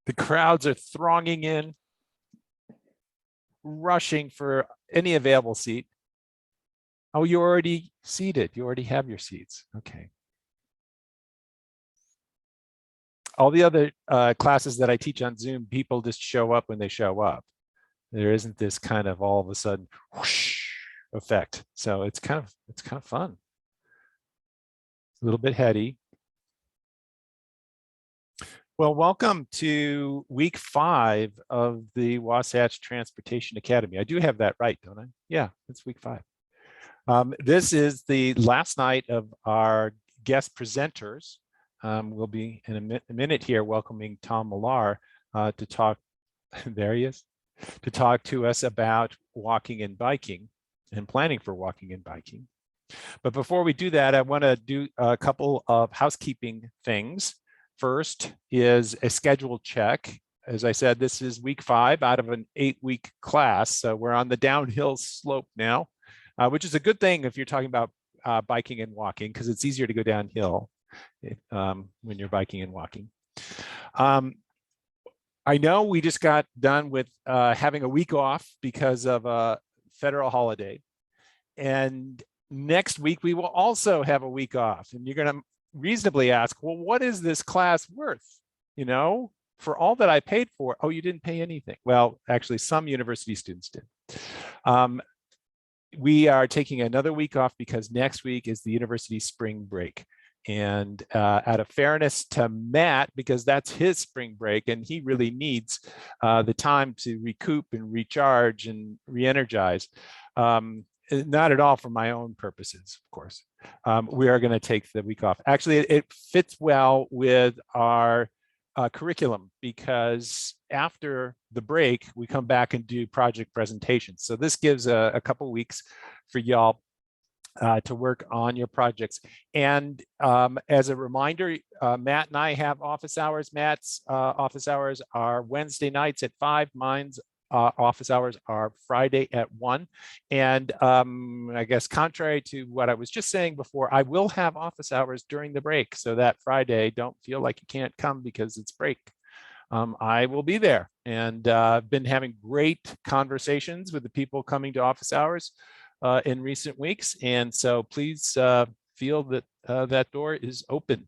The crowds are thronging in, rushing for any available seat. Oh, you're already seated. You already have your seats. Okay. All the other classes that I teach on Zoom, people just show up when they show up. There isn't this kind of all of a sudden whoosh effect. So it's kind of fun. It's a little bit heady. Well, welcome to week 5 of the Wasatch Transportation Academy. I do have that right, don't I? Yeah, it's week 5. This is the last night of our guest presenters. We'll be in a minute here welcoming Tom Millar to talk, there he is, to talk to us about walking and biking and planning for walking and biking. But before we do that, I want to do a couple of housekeeping things. First is a schedule check. As I said, this is week 5 out of an 8-week class. So we're on the downhill slope now, which is a good thing if you're talking about biking and walking, because it's easier to go downhill when you're biking and walking. I know we just got done with having a week off because of a federal holiday. And next week, we will also have a week off. And you're going to reasonably ask, well, what is this class worth? You know, for all that I paid for, oh, you didn't pay anything. Well, actually, some university students did. We are taking another week off because next week is the university spring break. And out of fairness to Matt, because that's his spring break and he really needs the time to recoup and recharge and re-energize. Not at all for my own purposes, of course. We are going to take the week off. Actually, it fits well with our curriculum because after the break, we come back and do project presentations. So this gives a couple weeks for y'all to work on your projects. And as a reminder, Matt and I have office hours. Matt's office hours are Wednesday nights at 5. Mine's office hours are Friday at 1. And I guess contrary to what I was just saying before, I will have office hours during the break. So that Friday, don't feel like you can't come because it's break. I will be there. And I've been having great conversations with the people coming to office hours in recent weeks. And so please feel that that door is open.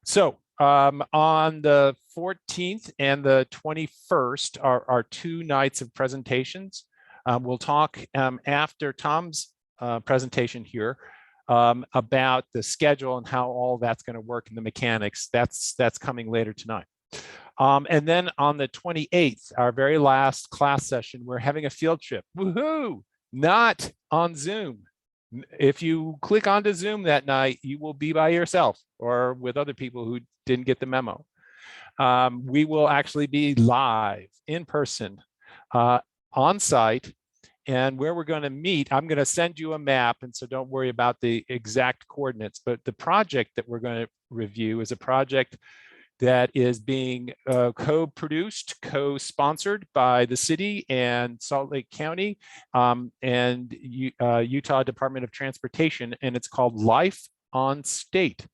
So on the 14th and the 21st are 2 nights of presentations. We'll talk after Tom's presentation here about the schedule and how all that's going to work in the mechanics. That's coming later tonight. And then on the 28th, our very last class session, we're having a field trip. Woohoo! Not on Zoom. If you click onto Zoom that night, you will be by yourself or with other people who didn't get the memo. We will actually be live in person on site. And where we're going to meet, I'm going to send you a map. And so don't worry about the exact coordinates. But the project that we're going to review is a project that is being co-produced, co-sponsored by the city and Salt Lake County and Utah Department of Transportation, and it's called Life on State.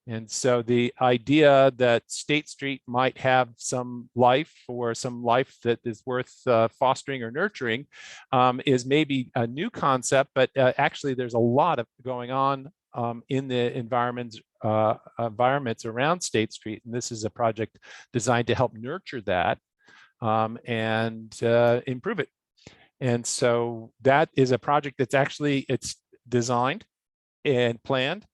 And so the idea that State Street might have some life or some life that is worth fostering or nurturing is maybe a new concept, but actually there's a lot of going on in the environments around State Street. And this is a project designed to help nurture that and improve it. And so that is a project that's actually, it's designed and planned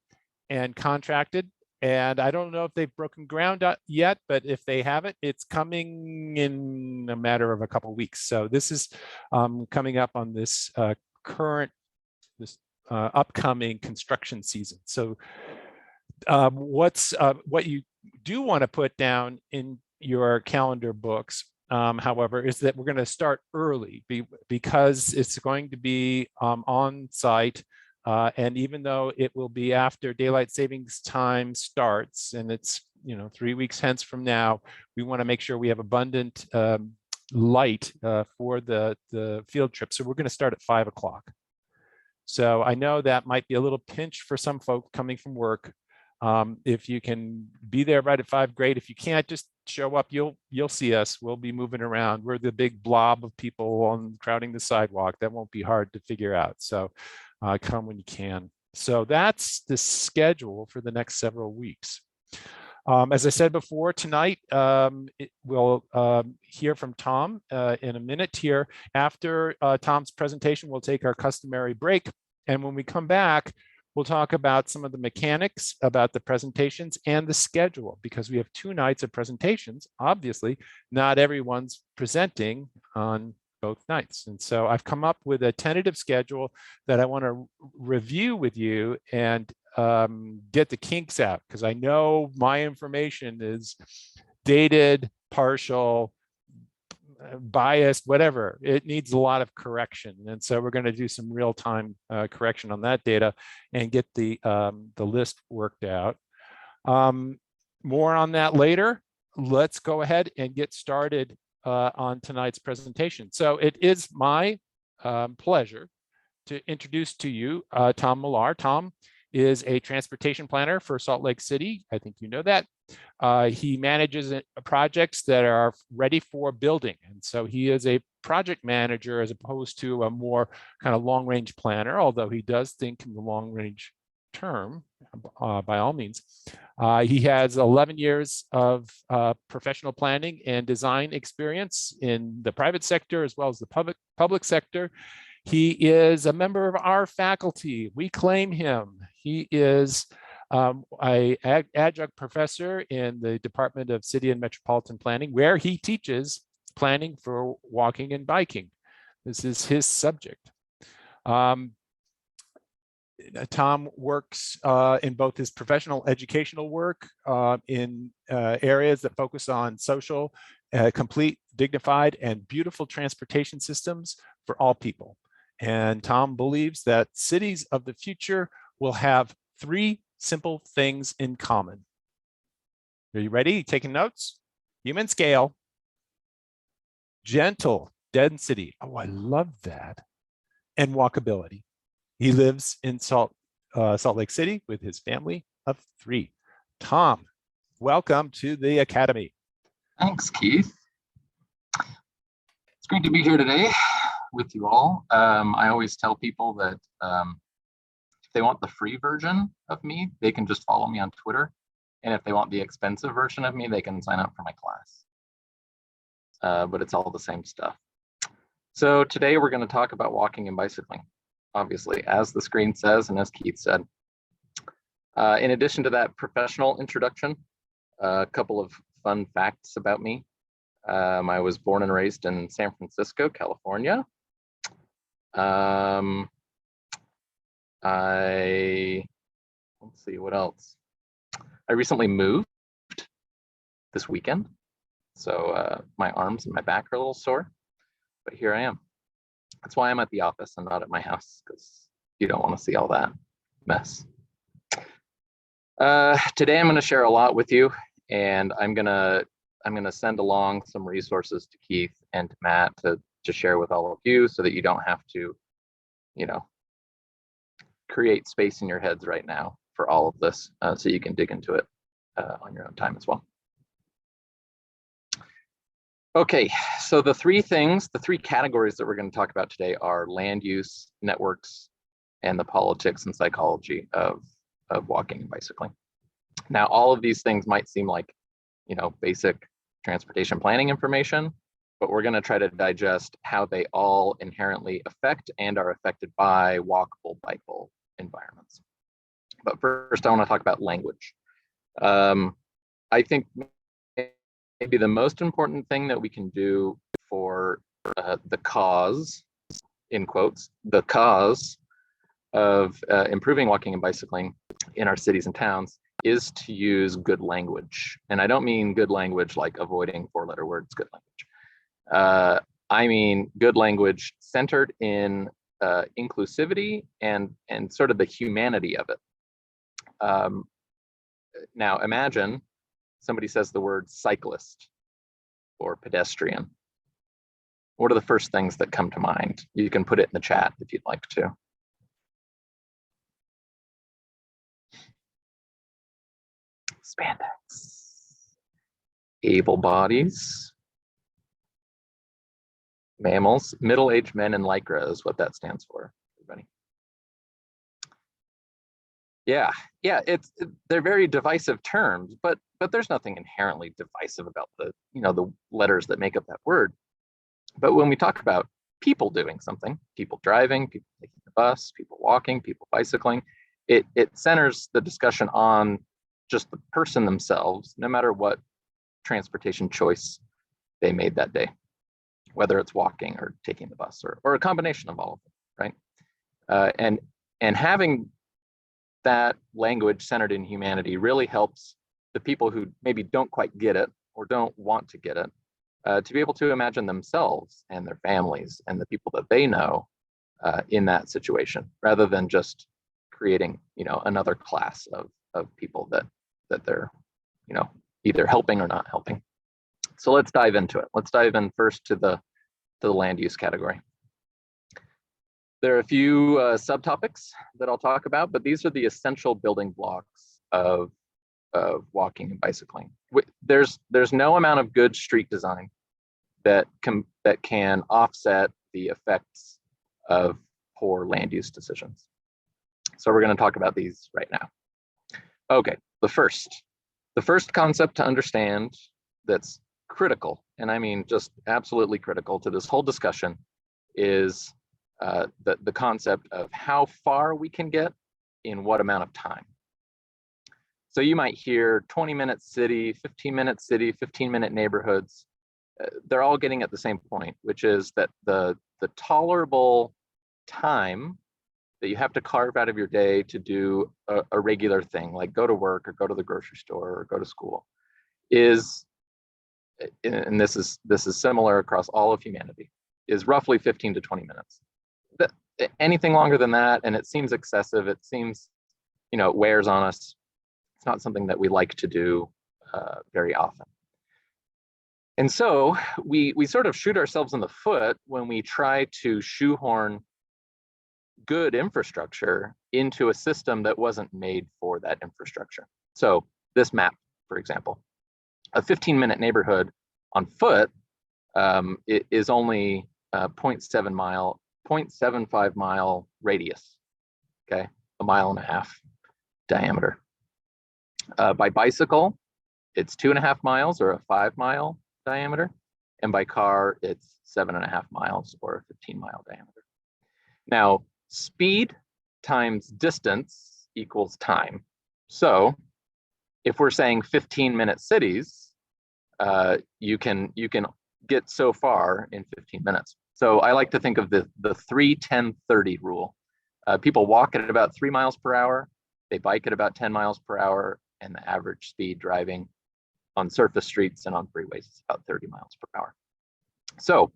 and contracted. And I don't know if they've broken ground yet, but if they haven't, it's coming in a matter of a couple of weeks. So this is coming up on this upcoming construction season. So what you do want to put down in your calendar books, however, is that we're going to start early because it's going to be on site. And even though it will be after daylight savings time starts, and it's 3 weeks hence from now, we want to make sure we have abundant light for the field trip. So we're going to start at 5 o'clock. So I know that might be a little pinch for some folks coming from work. If you can be there right at 5, great. If you can't, just show up, you'll see us. We'll be moving around. We're the big blob of people on crowding the sidewalk. That won't be hard to figure out. So come when you can. So that's the schedule for the next several weeks. As I said before, tonight we'll hear from Tom in a minute here. After Tom's presentation, we'll take our customary break. And when we come back, we'll talk about some of the mechanics about the presentations and the schedule, because we have 2 nights of presentations. Obviously, not everyone's presenting on both nights. And so I've come up with a tentative schedule that I want to review with you and get the kinks out, because I know my information is dated, partial, biased, whatever. It needs a lot of correction. And so we're going to do some real-time correction on that data and get the list worked out. More on that later. Let's go ahead and get started on tonight's presentation. So it is my pleasure to introduce to you Tom Millar. Tom is a transportation planner for Salt Lake City. I think you know that. He manages projects that are ready for building. And so he is a project manager as opposed to a more kind of long-range planner, although he does think in the long-range term, by all means. He has 11 years of professional planning and design experience in the private sector as well as the public sector. He is a member of our faculty. We claim him. He is an adjunct professor in the Department of City and Metropolitan Planning, where he teaches planning for walking and biking. This is his subject. Tom works in both his professional educational work in areas that focus on social, complete, dignified, and beautiful transportation systems for all people. And Tom believes that cities of the future will have 3 simple things in common. Are you ready? Taking notes? Human scale, gentle density. Oh, I love that. And walkability. He lives in Salt Lake City with his family of 3. Tom, welcome to the Academy. Thanks, Keith. It's great to be here today with you all. I always tell people that if they want the free version of me, they can just follow me on Twitter. And if they want the expensive version of me, they can sign up for my class. But it's all the same stuff. So today we're going to talk about walking and bicycling, obviously, as the screen says and as Keith said. In addition to that professional introduction, a couple of fun facts about me. I was born and raised in San Francisco, California. Let's see, what else? I recently moved this weekend, so my arms and my back are a little sore, but here I am. That's why I'm at the office and not at my house, because you don't want to see all that mess. Today I'm going to share a lot with you, and I'm gonna send along some resources to Keith and to Matt to share with all of you, so that you don't have to, create space in your heads right now for all of this, so you can dig into it on your own time as well. Okay, so the 3 categories that we're going to talk about today are land use, networks, and the politics and psychology of walking and bicycling. Now, all of these things might seem like, basic transportation planning information, but we're going to try to digest how they all inherently affect and are affected by walkable, bikeable environments. But first, I want to talk about language. I think maybe the most important thing that we can do for the cause, in quotes, the cause of improving walking and bicycling in our cities and towns is to use good language. And I don't mean good language like avoiding 4-letter words, good language. I mean good language centered in inclusivity and sort of the humanity of it. Now imagine somebody says the word cyclist or pedestrian. What are the first things that come to mind? You can put it in the chat if you'd like to. Spandex. able bodies, mammals, middle-aged men, and lycra is what that stands for, everybody. Yeah, they're very divisive terms, but there's nothing inherently divisive about the the letters that make up that word. But when we talk about people doing something, people driving, people taking the bus, people walking, people bicycling, it centers the discussion on just the person themselves, no matter what transportation choice they made that day, whether it's walking or taking the bus or a combination of all of them, right? And having that language centered in humanity really helps the people who maybe don't quite get it or don't want to get it to be able to imagine themselves and their families and the people that they know in that situation, rather than just creating another class of people that they're either helping or not helping. So let's dive into it. Let's dive in first to the land use category. There are a few subtopics that I'll talk about, but these are the essential building blocks of walking and bicycling. There's no amount of good street design that can offset the effects of poor land use decisions. So we're going to talk about these right now. Okay, the first concept to understand that's critical, and I mean just absolutely critical to this whole discussion, is the concept of how far we can get in what amount of time. So you might hear 20-minute city, 15-minute city, 15-minute neighborhoods. They're all getting at the same point, which is that the tolerable time that you have to carve out of your day to do a regular thing, like go to work or go to the grocery store or go to school, is, and this is similar across all of humanity, is roughly 15 to 20 minutes. Anything longer than that, and it seems excessive, it seems, it wears on us. It's not something that we like to do very often. And so we sort of shoot ourselves in the foot when we try to shoehorn good infrastructure into a system that wasn't made for that infrastructure. So this map, for example, a 15-minute neighborhood on foot it is only 0.75 mile radius, okay, 1.5 miles diameter. By bicycle, it's 2.5 miles or a 5-mile diameter, and by car, it's 7.5 miles or a 15-mile diameter. Now, speed times distance equals time. So if we're saying 15-minute cities, you can get so far in 15 minutes. So I like to think of the 3-10-30 rule. People walk at about 3 miles per hour, they bike at about 10 miles per hour, and the average speed driving on surface streets and on freeways is about 30 miles per hour. So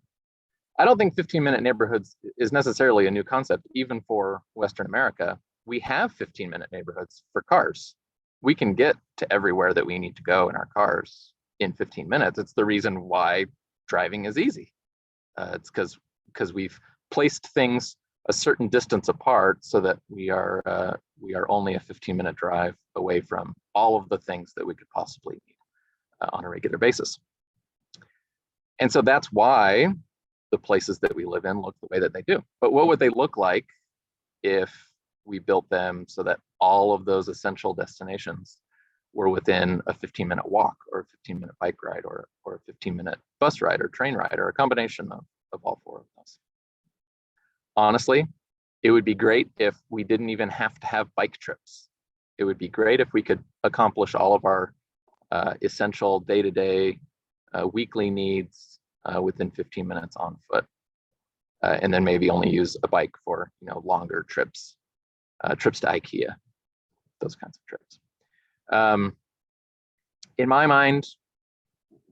I don't think 15-minute neighborhoods is necessarily a new concept. Even for Western America, we have 15-minute neighborhoods for cars. We can get to everywhere that we need to go in our cars in 15 minutes. It's the reason why driving is easy. It's because we've placed things a certain distance apart so that we are only a 15-minute drive away from all of the things that we could possibly need on a regular basis. And so that's why the places that we live in look the way that they do. But what would they look like if we built them so that all of those essential destinations were within a 15-minute walk or a 15-minute bike ride or a 15-minute bus ride or train ride or a combination of all four of those? Honestly, it would be great if we didn't even have to have bike trips. It would be great if we could accomplish all of our essential day-to-day weekly needs within 15 minutes on foot, and then maybe only use a bike for longer trips, trips to IKEA, those kinds of trips. In my mind,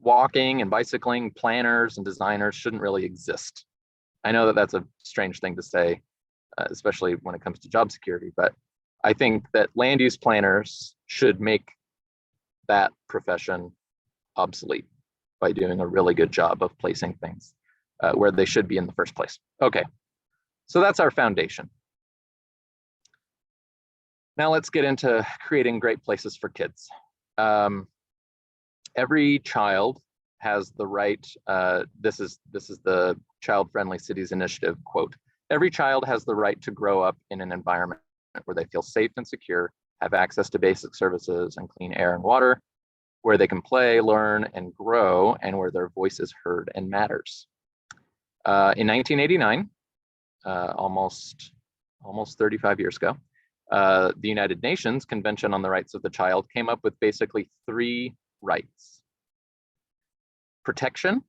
walking and bicycling planners and designers shouldn't really exist. I know that that's a strange thing to say, especially when it comes to job security, but I think that land use planners should make that profession obsolete by doing a really good job of placing things where they should be in the first place. Okay, so that's our foundation. Now let's get into creating great places for kids. every child has the right, this is the Child Friendly Cities Initiative quote, every child has the right to grow up in an environment where they feel safe and secure, have access to basic services and clean air and water, where they can play, learn, and grow, and where their voice is heard and matters. In 1989, almost 35 years ago, the United Nations Convention on the Rights of the Child came up with basically 3 rights. Protection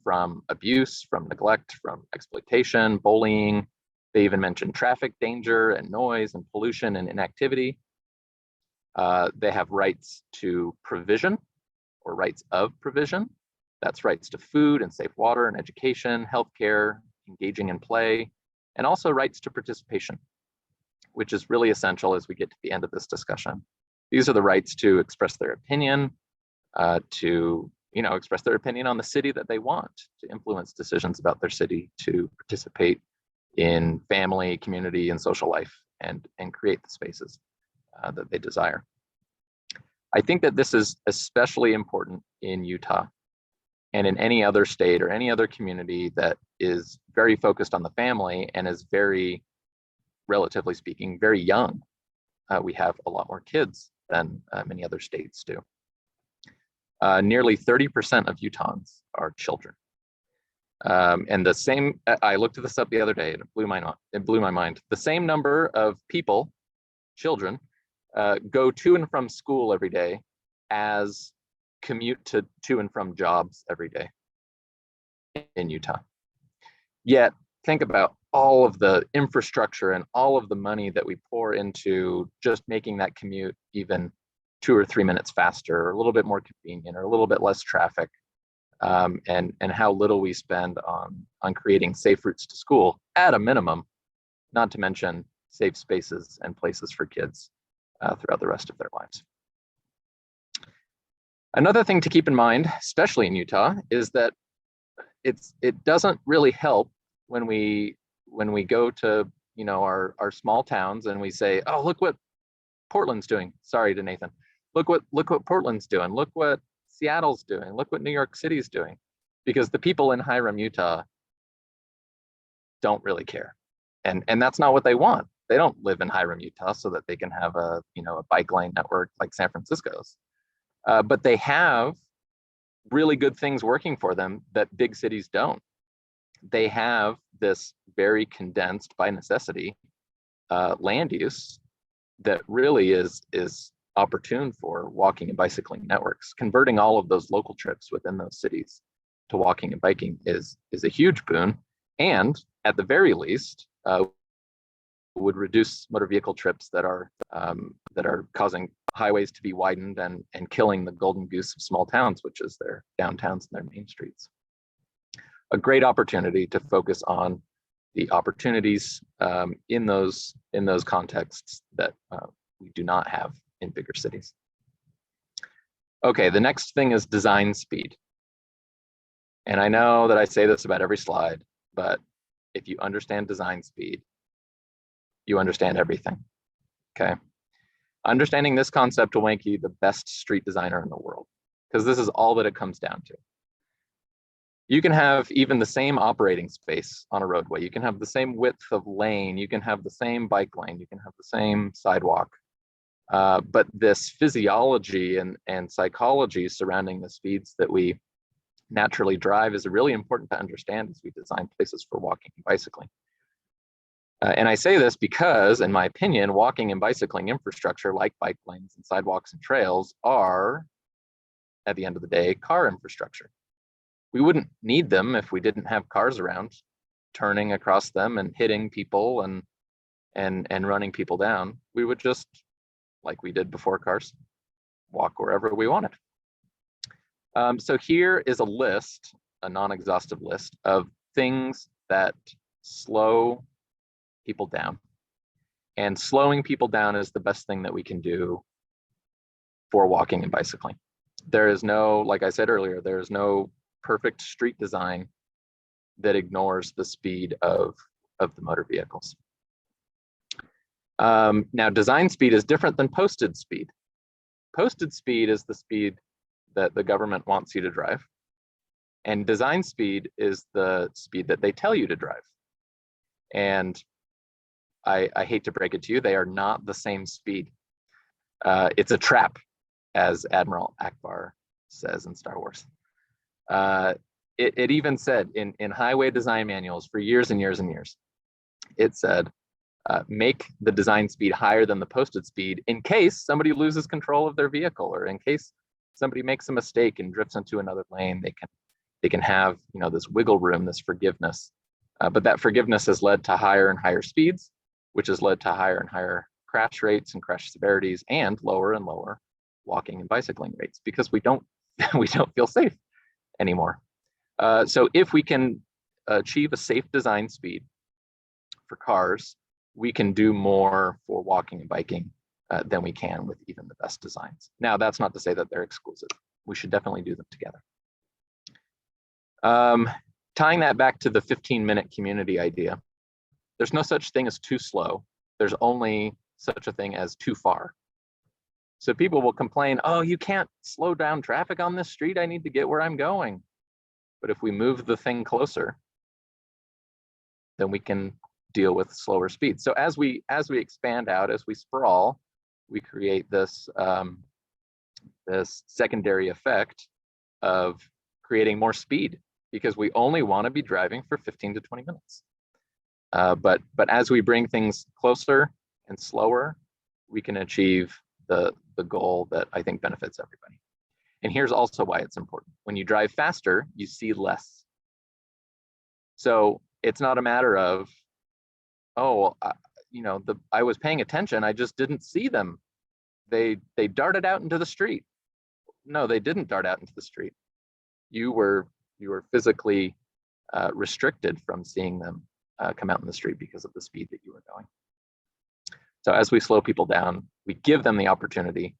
from abuse, from neglect, from exploitation, bullying. They even mentioned traffic danger and noise and pollution and inactivity. They have rights to provision or rights of provision. That's rights to food and safe water and education, healthcare, engaging in play, and also rights to participation, which is really essential as we get to the end of this discussion. These are the rights to express their opinion, to express their opinion on the city that they want, to influence decisions about their city, to participate in family, community, and social life, and create the spaces that they desire. I think that this is especially important in Utah and in any other state or any other community that is very focused on the family and is very, relatively speaking, very young. We have a lot more kids than many other states do. Nearly 30% of Utahns are children. And the same, I looked this up the other day and it blew my mind. The same number of people, children, go to and from school every day as commute to and from jobs every day in Utah. Yet, think about all of the infrastructure and all of the money that we pour into just making that commute even 2 or 3 minutes faster, or a little bit more convenient, or a little bit less traffic, and how little we spend on creating safe routes to school at a minimum, not to mention safe spaces and places for kids throughout the rest of their lives. Another thing to keep in mind, especially in Utah, is that it doesn't really help when we go to our small towns and we say, oh, look what Portland's doing. Sorry to Nathan. Look what Portland's doing. Look what Seattle's doing. Look what New York City's doing. Because the people in Hiram, Utah don't really care. And that's not what they want. They don't live in Hiram, Utah so that they can have a bike lane network like San Francisco's. But they have really good things working for them that big cities don't. They have this very condensed, by necessity, land use that really is opportune for walking and bicycling networks. Converting all of those local trips within those cities to walking and biking is a huge boon, and at the very least would reduce motor vehicle trips that are causing highways to be widened and killing the golden goose of small towns, which is their downtowns and their main streets. A great opportunity to focus on the opportunities in those contexts that we do not have in bigger cities. Okay, the next thing is design speed. And I know that I say this about every slide, but if you understand design speed, you understand everything, okay? Understanding this concept will make you the best street designer in the world, because this is all that it comes down to. You can have even the same operating space on a roadway. You can have the same width of lane. You can have the same bike lane. You can have the same sidewalk. But this physiology and psychology surrounding the speeds that we naturally drive is really important to understand as we design places for walking and bicycling. And I say this because, in my opinion, walking and bicycling infrastructure like bike lanes and sidewalks and trails are, at the end of the day, car infrastructure. We wouldn't need them if we didn't have cars around turning across them and hitting people and running people down. We would just, like we did before cars, walk wherever we wanted. So here is a list, a non-exhaustive list of things that slow people down. And slowing people down is the best thing that we can do for walking and bicycling. There is no, like I said earlier, there is no perfect street design that ignores the speed of the motor vehicles. Now, design speed is different than posted speed. Posted speed is the speed that the government wants you to drive. And design speed is the speed that they tell you to drive. And I hate to break it to you, they are not the same speed. It's a trap, as Admiral Akbar says in Star Wars. It even said in highway design manuals for years and years and years, it said, make the design speed higher than the posted speed in case somebody loses control of their vehicle, or in case somebody makes a mistake and drifts into another lane. They can have, you know, this wiggle room, this forgiveness. But that forgiveness has led to higher and higher speeds, which has led to higher and higher crash rates and crash severities, and lower walking and bicycling rates, because we don't feel safe anymore. So if we can achieve a safe design speed for cars, we can do more for walking and biking than we can with even the best designs. Now, that's not to say that they're exclusive. We should definitely do them together. Tying that back to the 15-minute community idea, there's no such thing as too slow. There's only such a thing as too far. So people will complain, oh, you can't slow down traffic on this street. I need to get where I'm going. But if we move the thing closer, then we can deal with slower speeds. So as we expand out, as we sprawl, we create this this secondary effect of creating more speed, because we only want to be driving for 15 to 20 minutes. But as we bring things closer and slower, we can achieve the goal that I think benefits everybody. And here's also why it's important. When you drive faster, you see less. So it's not a matter of, oh, you know, I was paying attention, I just didn't see them. They darted out into the street. No, they didn't dart out into the street. You were physically restricted from seeing them come out in the street because of the speed that you were going. So as we slow people down, we give them the opportunity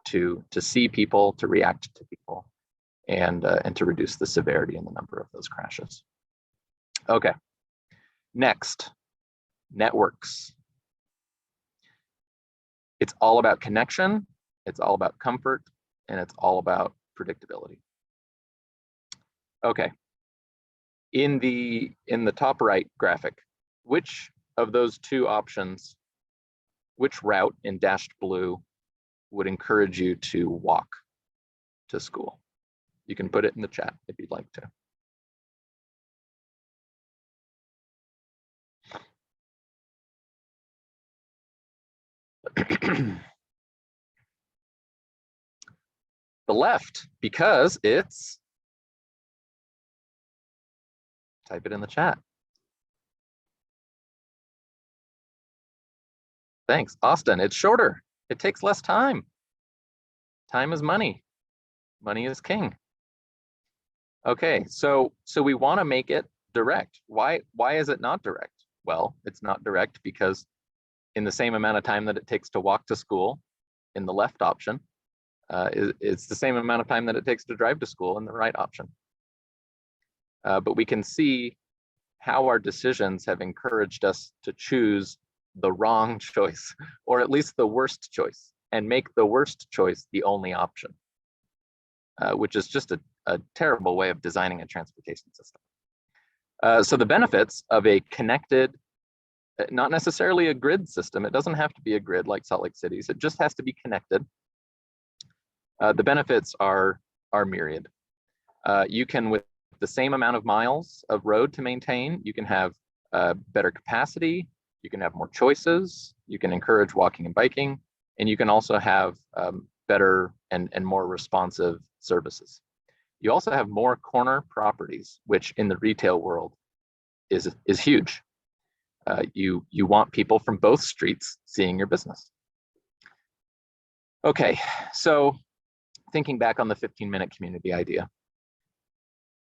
to see people, to react to people, and to reduce the severity and the number of those crashes. Okay, next, networks. It's all about connection, it's all about comfort, and it's all about predictability. Okay, in the top right graphic, which of those two options, which route in dashed blue would encourage you to walk to school? You can put it in the chat if you'd like to. The left, because it's, type it in the chat. Thanks, Austin. It's shorter. It takes less time. Time is money. Money is king. Okay, so we want to make it direct. Why is it not direct? Well, it's not direct because in the same amount of time that it takes to walk to school in the left option, it's the same amount of time that it takes to drive to school in the right option. But we can see how our decisions have encouraged us to choose the wrong choice, or at least the worst choice, and make the worst choice the only option, which is just a terrible way of designing a transportation system. So the benefits of a connected, not necessarily a grid system, it doesn't have to be a grid like Salt Lake City's, it just has to be connected. The benefits are myriad. You can, with the same amount of miles of road to maintain, you can have better capacity, you can have more choices, you can encourage walking and biking, and you can also have better and more responsive services. You also have more corner properties, which in the retail world is huge. You want people from both streets seeing your business. Okay, so thinking back on the 15-minute community idea,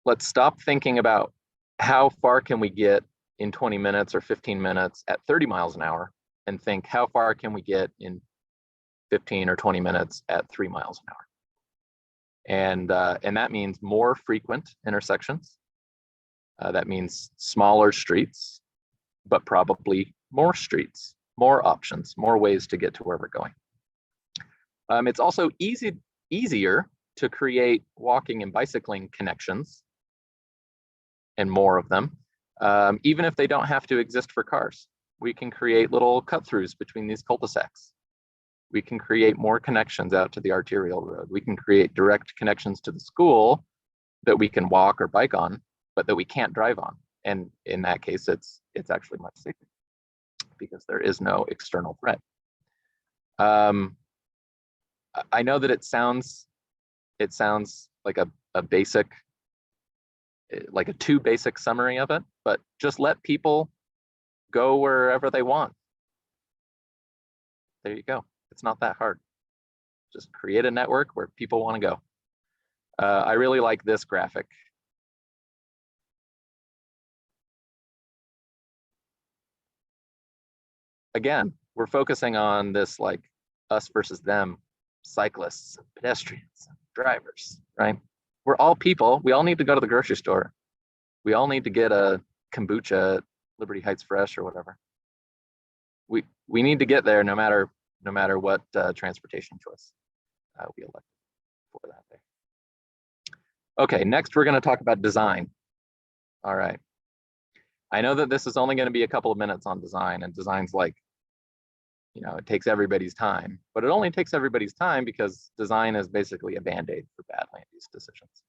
let's stop thinking about how far can we get in 20 minutes or 15 minutes at 30 miles an hour, and think how far can we get in 15 or 20 minutes at 3 miles an hour. And that means more frequent intersections. That means smaller streets, but probably more streets, more options, more ways to get to where we're going. It's also easier to create walking and bicycling connections, and more of them, even if they don't have to exist for cars. We can create little cut-throughs between these cul-de-sacs. We can create more connections out to the arterial road. We can create direct connections to the school that we can walk or bike on, but that we can't drive on. And in that case, it's actually much safer because there is no external threat. I know that it sounds like a basic, like a too basic summary of it, but just let people go wherever they want. There you go. It's not that hard. Just create a network where people want to go. I really like this graphic. Again, we're focusing on this like us versus them, cyclists, pedestrians, drivers, right? We're all people. We all need to go to the grocery store. We all need to get a kombucha at Liberty Heights Fresh or whatever. We need to get there no matter what transportation choice we elect for that day. Okay, next we're going to talk about design. All right. I know that this is only going to be a couple of minutes on design, and design's like, you know, it takes everybody's time, but it only takes everybody's time because design is basically a band-aid for bad land use decisions.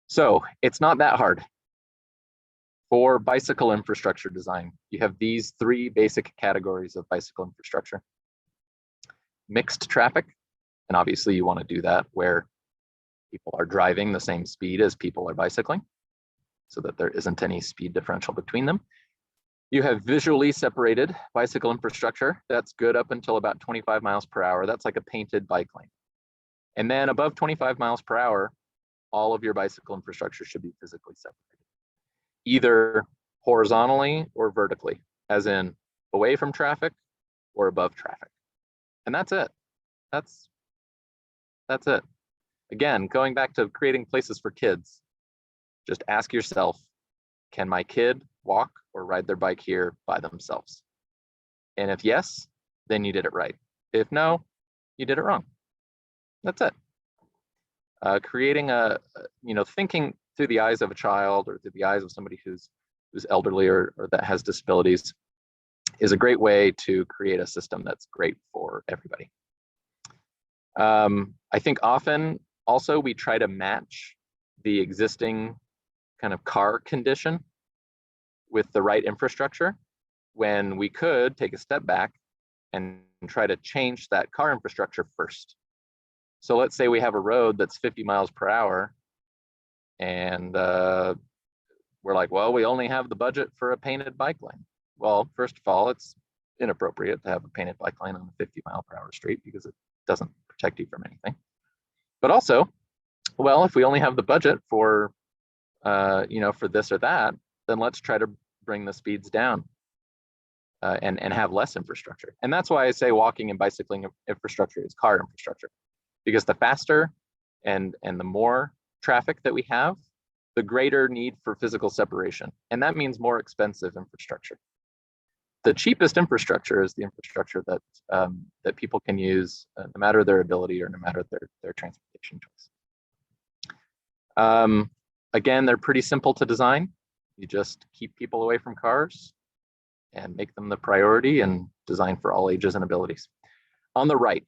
So it's not that hard. For bicycle infrastructure design, you have these three basic categories of bicycle infrastructure. Mixed traffic, and obviously you want to do that where people are driving the same speed as people are bicycling, so that there isn't any speed differential between them. You have visually separated bicycle infrastructure. That's good up until about 25 miles per hour. That's like a painted bike lane. And then above 25 miles per hour, all of your bicycle infrastructure should be physically separated, either horizontally or vertically, as in away from traffic or above traffic. And that's it. That's it. Again, going back to creating places for kids, just ask yourself, can my kid walk or ride their bike here by themselves? And if yes, then you did it right. If no, you did it wrong. That's it. Creating thinking through the eyes of a child or through the eyes of somebody who's elderly or that has disabilities is a great way to create a system that's great for everybody. I think often also we try to match the existing kind of car condition with the right infrastructure, when we could take a step back and try to change that car infrastructure first. So let's say we have a road that's 50 miles per hour, and we're like, well, we only have the budget for a painted bike lane. Well, first of all, it's inappropriate to have a painted bike lane on a 50-mile-per-hour street because it doesn't protect you from anything. But also, well, if we only have the budget for for this or that, then let's try to bring the speeds down and have less infrastructure. And that's why I say walking and bicycling infrastructure is car infrastructure, because the faster and the more traffic that we have, the greater need for physical separation. And that means more expensive infrastructure. The cheapest infrastructure is the infrastructure that that people can use no matter their ability or no matter their transportation choice. Again, they're pretty simple to design. You just keep people away from cars and make them the priority and design for all ages and abilities. On the right,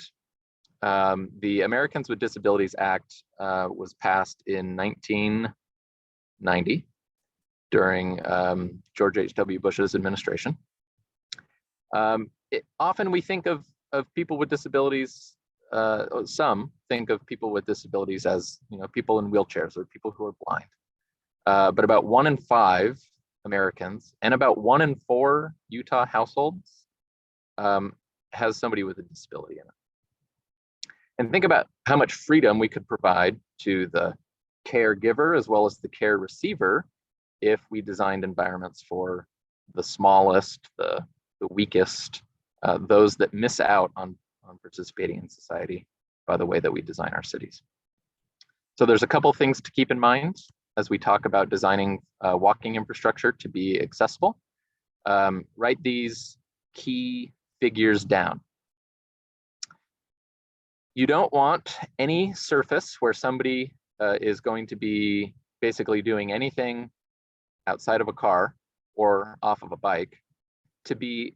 the Americans with Disabilities Act was passed in 1990 during George H.W. Bush's administration. Often we think of people with disabilities, some think of people with disabilities as people in wheelchairs or people who are blind. But about 1 in 5 Americans and about 1 in 4 Utah households has somebody with a disability in it. And think about how much freedom we could provide to the caregiver as well as the care receiver if we designed environments for the smallest, the weakest, those that miss out on participating in society by the way that we design our cities. So there's a couple things to keep in mind as we talk about designing walking infrastructure to be accessible. Write these key figures down. You don't want any surface where somebody is going to be basically doing anything outside of a car or off of a bike to be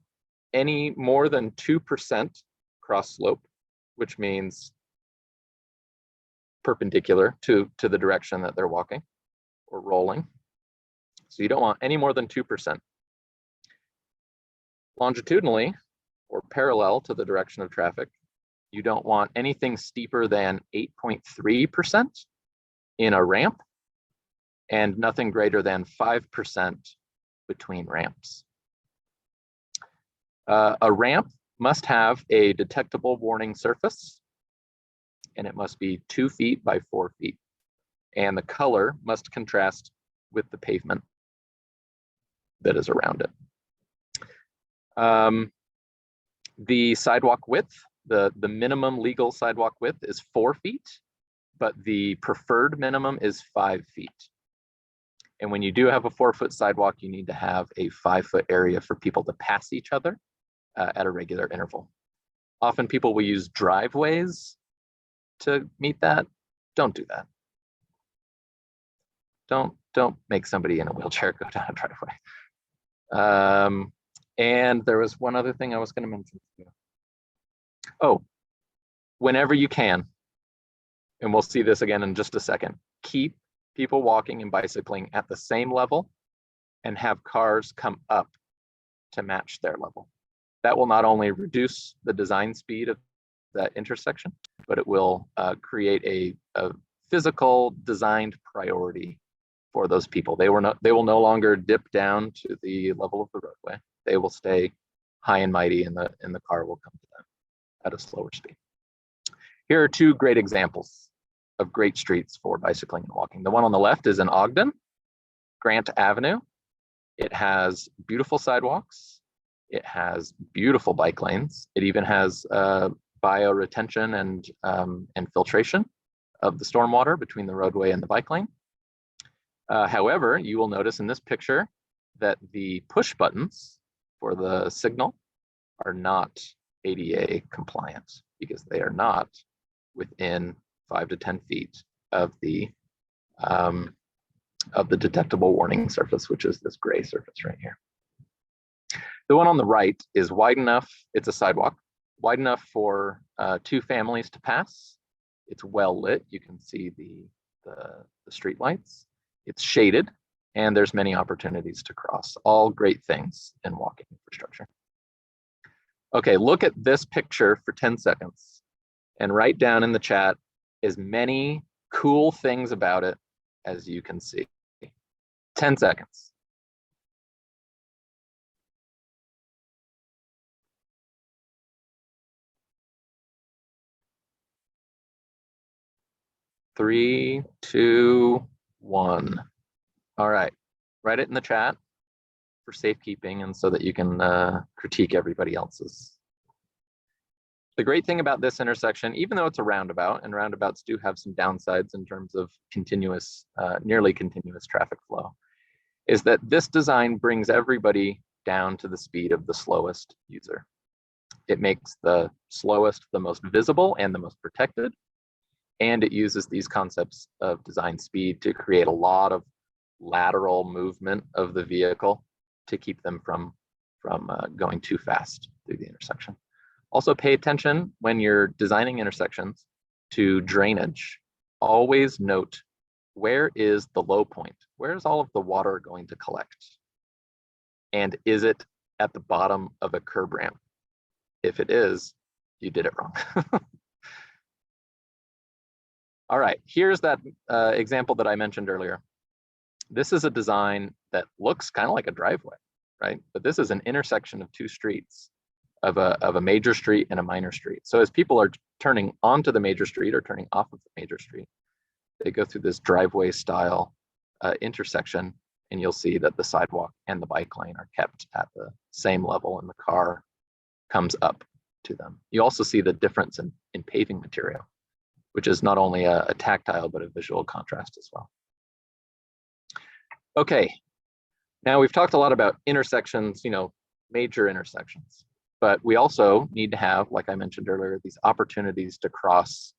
any more than 2% cross slope, which means perpendicular to the direction that they're walking or rolling. So you don't want any more than 2%. Longitudinally or parallel to the direction of traffic, you don't want anything steeper than 8.3% in a ramp and nothing greater than 5% between ramps. A ramp must have a detectable warning surface, and it must be 2 feet by 4 feet. And the color must contrast with the pavement that is around it. The sidewalk width, the minimum legal sidewalk width is 4 feet, but the preferred minimum is 5 feet. And when you do have a 4-foot sidewalk, you need to have a 5-foot area for people to pass each other at a regular interval. Often people will use driveways to meet that. Don't do that. Don't make somebody in a wheelchair go down a driveway. And there was one other thing I was going to mention. Oh, whenever you can, and we'll see this again in just a second, keep people walking and bicycling at the same level and have cars come up to match their level. That will not only reduce the design speed of that intersection, but it will create a physical designed priority for those people. They will no longer dip down to the level of the roadway. They will stay high and mighty, and the car will come to them at a slower speed. Here are 2 great examples of great streets for bicycling and walking. The one on the left is in Ogden, Grant Avenue. It has beautiful sidewalks. It has beautiful bike lanes. It even has bioretention and filtration of the stormwater between the roadway and the bike lane. However, you will notice in this picture that the push buttons for the signal are not ADA compliant because they are not within 5 to 10 feet of the detectable warning surface, which is this gray surface right here. The one on the right is wide enough, it's a sidewalk, wide enough for 2 families to pass. It's well lit, you can see the street lights. It's shaded, and there's many opportunities to cross. All great things in walking infrastructure. Okay, look at this picture for 10 seconds and write down in the chat as many cool things about it as you can see. 10 seconds. Three, two, one. All right, write it in the chat for safekeeping and so that you can critique everybody else's. The great thing about this intersection, even though it's a roundabout, and roundabouts do have some downsides in terms of continuous, nearly continuous traffic flow, is that this design brings everybody down to the speed of the slowest user. It makes the slowest the most visible and the most protected, and it uses these concepts of design speed to create a lot of lateral movement of the vehicle to keep them from going too fast through the intersection. Also pay attention when you're designing intersections to drainage. Always note, where is the low point? Where is all of the water going to collect? And is it at the bottom of a curb ramp? If it is, you did it wrong. All right, here's that example that I mentioned earlier. This is a design that looks kind of like a driveway, right? But this is an intersection of 2 streets, of a major street and a minor street. So as people are turning onto the major street or turning off of the major street, they go through this driveway style intersection, and you'll see that the sidewalk and the bike lane are kept at the same level and the car comes up to them. You also see the difference in paving material, which is not only a tactile, but a visual contrast as well. Okay, now we've talked a lot about intersections, major intersections. But we also need to have, like I mentioned earlier, these opportunities to cross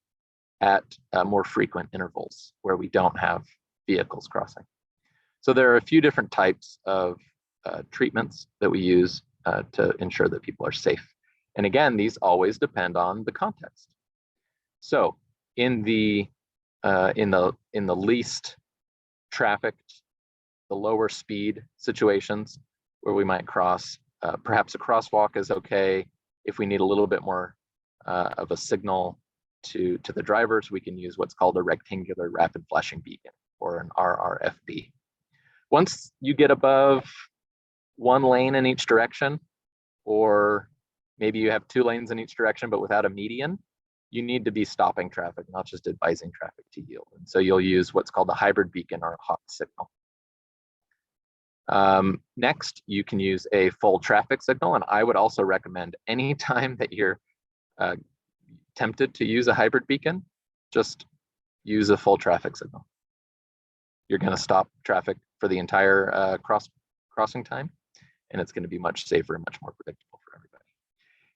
at more frequent intervals where we don't have vehicles crossing. So there are a few different types of treatments that we use to ensure that people are safe. And again, these always depend on the context. So in the least trafficked, the lower speed situations where we might cross, perhaps a crosswalk is okay. If we need a little bit more of a signal to the drivers, we can use what's called a rectangular rapid flashing beacon, or an RRFB. Once you get above one lane in each direction, or maybe you have 2 lanes in each direction but without a median, you need to be stopping traffic, not just advising traffic to yield. And so you'll use what's called a hybrid beacon or a hawk signal. Next, you can use a full traffic signal, and I would also recommend anytime that you're tempted to use a hybrid beacon, just use a full traffic signal. You're going to stop traffic for the entire crossing time, and it's going to be much safer and much more predictable for everybody.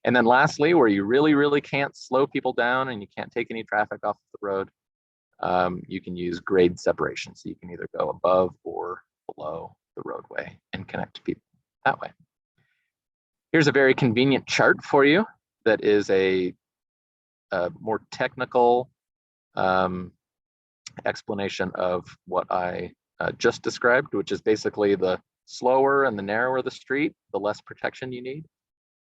And then lastly, where you really can't slow people down and you can't take any traffic off the road, you can use grade separation. So you can either go above or below the roadway and connect people that way. Here's a very convenient chart for you that is a more technical explanation of what I just described, which is basically the slower and the narrower the street, the less protection you need,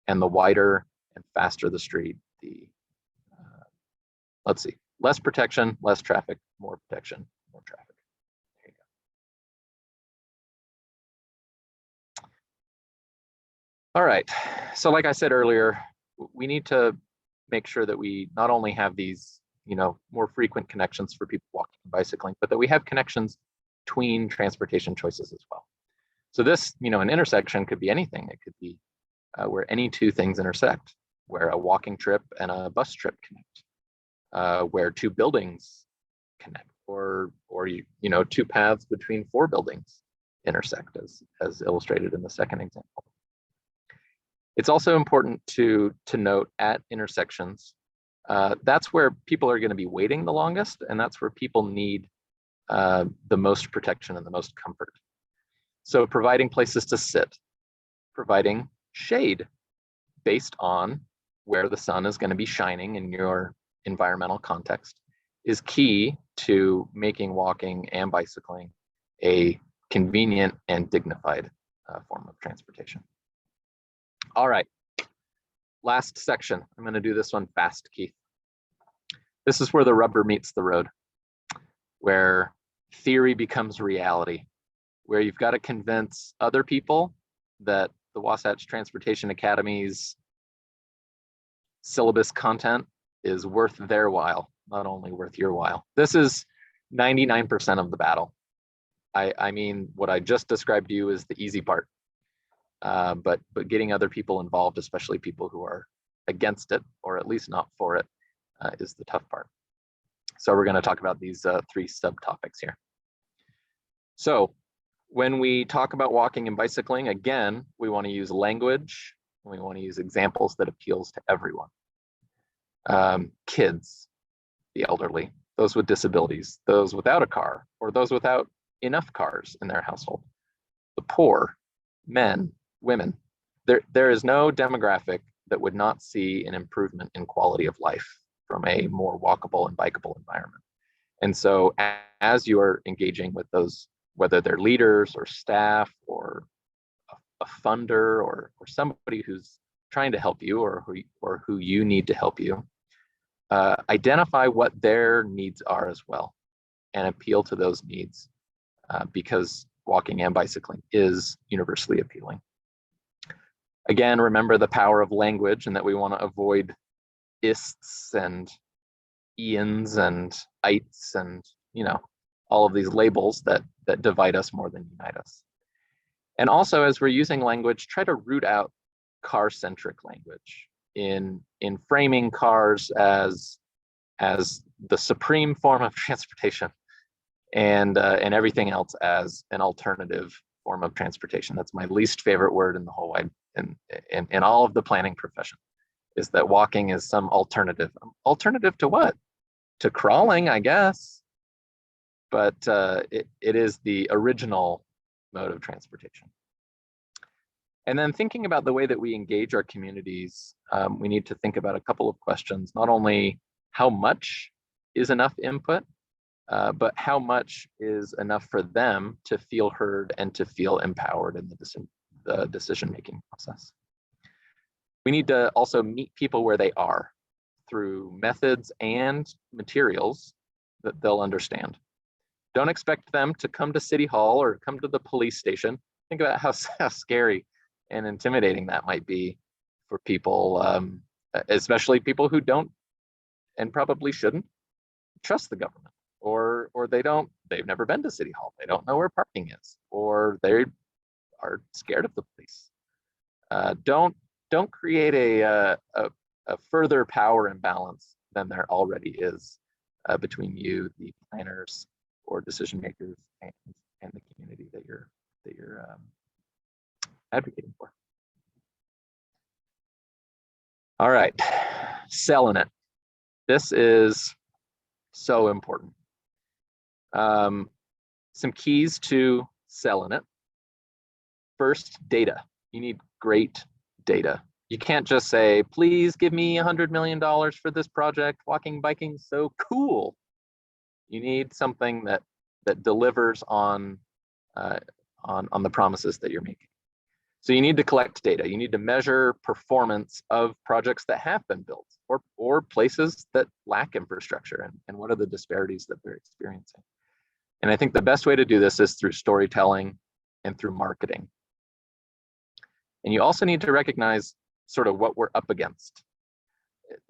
and the wider and faster the street, the let's see, less protection, less traffic, more protection, more traffic. There you go. All right, so like I said earlier, we need to make sure that we not only have these, more frequent connections for people walking and bicycling, but that we have connections between transportation choices as well. So this, an intersection could be anything. It could be where any 2 things intersect, where a walking trip and a bus trip connect, where 2 buildings connect, or 2 paths between 4 buildings intersect, as illustrated in the second example. It's also important to note at intersections, that's where people are going to be waiting the longest, and that's where people need the most protection and the most comfort. So providing places to sit, providing shade based on where the sun is going to be shining in your environmental context is key to making walking and bicycling a convenient and dignified form of transportation. All right, last section. I'm going to do this one fast, Keith. This is where the rubber meets the road, where theory becomes reality, where you've got to convince other people that the Wasatch Transportation Academy's syllabus content is worth their while, not only worth your while. This is 99% of the battle. I mean, what I just described to you is the easy part. But getting other people involved, especially people who are against it, or at least not for it, is the tough part. So we're going to talk about these 3 subtopics here. So when we talk about walking and bicycling, again, we want to use language, and we want to use examples that appeals to everyone. Kids, the elderly, those with disabilities, those without a car, or those without enough cars in their household, the poor, men, women. There is no demographic that would not see an improvement in quality of life from a more walkable and bikeable environment. And so as you are engaging with those, whether they're leaders or staff or a funder or somebody who's trying to help you or who you need to help you, identify what their needs are as well and appeal to those needs, because walking and bicycling is universally appealing. Again, remember the power of language and that we want to avoid ists and ians and ites and all of these labels that divide us more than unite us. And also, as we're using language, try to root out car-centric language in framing cars as the supreme form of transportation, and everything else as an alternative form of transportation. That's my least favorite word in the whole wide, in all of the planning profession, is that walking is some alternative. Alternative to what? To crawling, I guess. But it is the original mode of transportation. And then thinking about the way that we engage our communities, we need to think about a couple of questions. Not only how much is enough input, but how much is enough for them to feel heard and to feel empowered in the decision-making process. We need to also meet people where they are through methods and materials that they'll understand. Don't expect them to come to City Hall or come to the police station. Think about how scary and intimidating that might be for people, especially people who don't and probably shouldn't trust the government, or they've never been to City Hall. They don't know where parking is, or they are scared of the police. Don't create a further power imbalance than there already is between you, the planners or decision makers, and the community that you're advocating for. All right, selling it. This is so important. Some keys to selling it. First, data. You need great data. You can't just say, please give me $100 million for this project. Walking, biking, so cool. You need something that delivers on the promises that you're making. So you need to collect data. You need to measure performance of projects that have been built, or places that lack infrastructure, and what are the disparities that they're experiencing. And I think the best way to do this is through storytelling and through marketing. And you also need to recognize sort of what we're up against.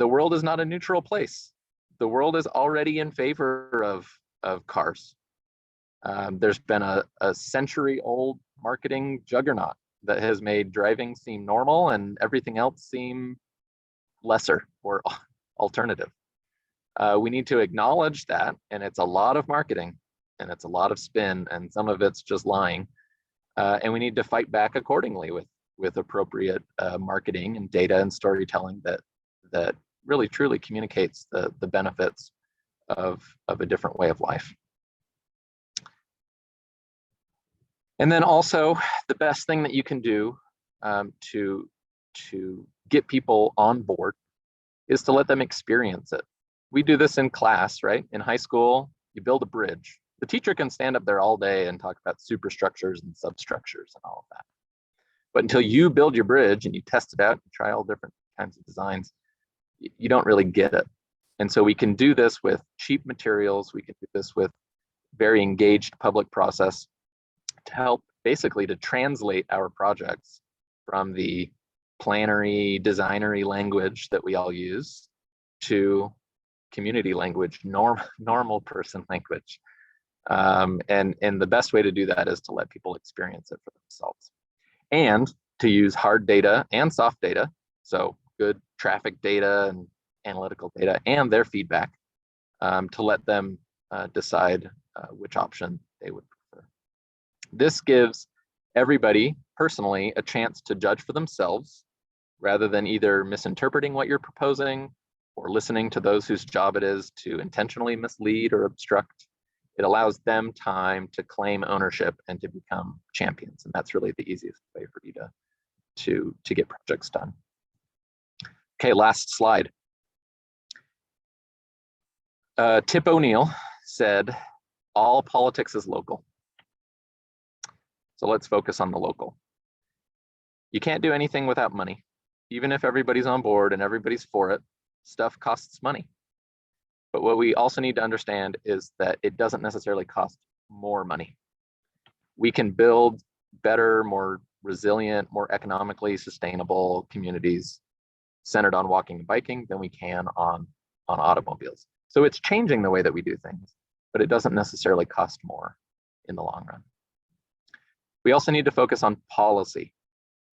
The world is not a neutral place. The world is already in favor of cars. There's been a century-old marketing juggernaut that has made driving seem normal and everything else seem lesser or alternative. We need to acknowledge that, and it's a lot of marketing, and it's a lot of spin, and some of it's just lying. And we need to fight back accordingly with appropriate marketing and data and storytelling that really truly communicates the benefits of a different way of life. And then also, the best thing that you can do to get people on board is to let them experience it. We do this in class, right? In high school, you build a bridge. The teacher can stand up there all day and talk about superstructures and substructures and all of that. But until you build your bridge and you test it out and try all different kinds of designs, you don't really get it. And so we can do this with cheap materials. We can do this with very engaged public process to help basically to translate our projects from the plannery, designery language that we all use to community language, normal person language. And the best way to do that is to let people experience it for themselves. And to use hard data and soft data, so good traffic data and analytical data and their feedback, to let them decide which option they would prefer. This gives everybody personally a chance to judge for themselves, rather than either misinterpreting what you're proposing or listening to those whose job it is to intentionally mislead or obstruct. It allows them time to claim ownership and to become champions. And that's really the easiest way for you to get projects done. Okay, last slide. Tip O'Neill said, all politics is local. So let's focus on the local. You can't do anything without money. Even if everybody's on board and everybody's for it, stuff costs money. But what we also need to understand is that it doesn't necessarily cost more money. We can build better, more resilient, more economically sustainable communities centered on walking and biking than we can on automobiles. So it's changing the way that we do things, but it doesn't necessarily cost more in the long run. We also need to focus on policy.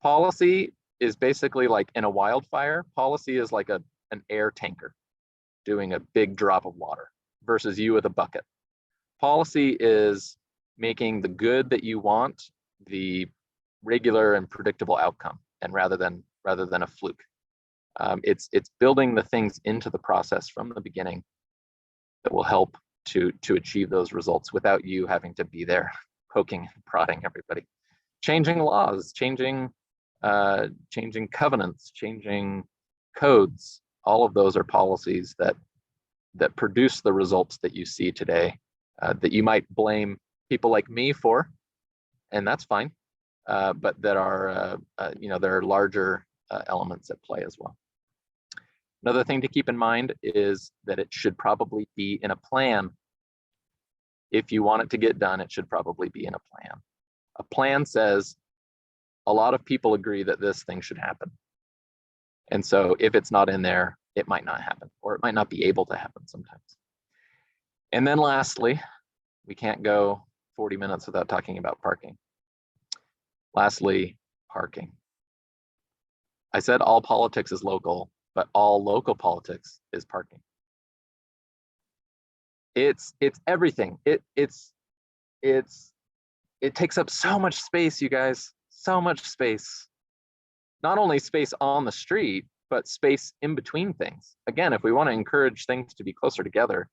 Policy is basically like in a wildfire. Policy is like an air tanker doing a big drop of water versus you with a bucket. Policy is making the good that you want the regular and predictable outcome, and rather than a fluke. It's building the things into the process from the beginning that will help to achieve those results without you having to be there poking and prodding everybody. Changing laws, changing covenants, changing codes, all of those are policies that produce the results that you see today, that you might blame people like me for, and that's fine, but that are, there are larger elements at play as well. Another thing to keep in mind is that it should probably be in a plan. If you want it to get done, it should probably be in a plan. A plan says a lot of people agree that this thing should happen. And so if it's not in there, it might not happen, or it might not be able to happen sometimes. And then lastly, we can't go 40 minutes without talking about parking. Lastly, parking. I said all politics is local, but all local politics is parking. It's everything. It takes up so much space, you guys, so much space. Not only space on the street, but space in between things. Again, if we want to encourage things to be closer together,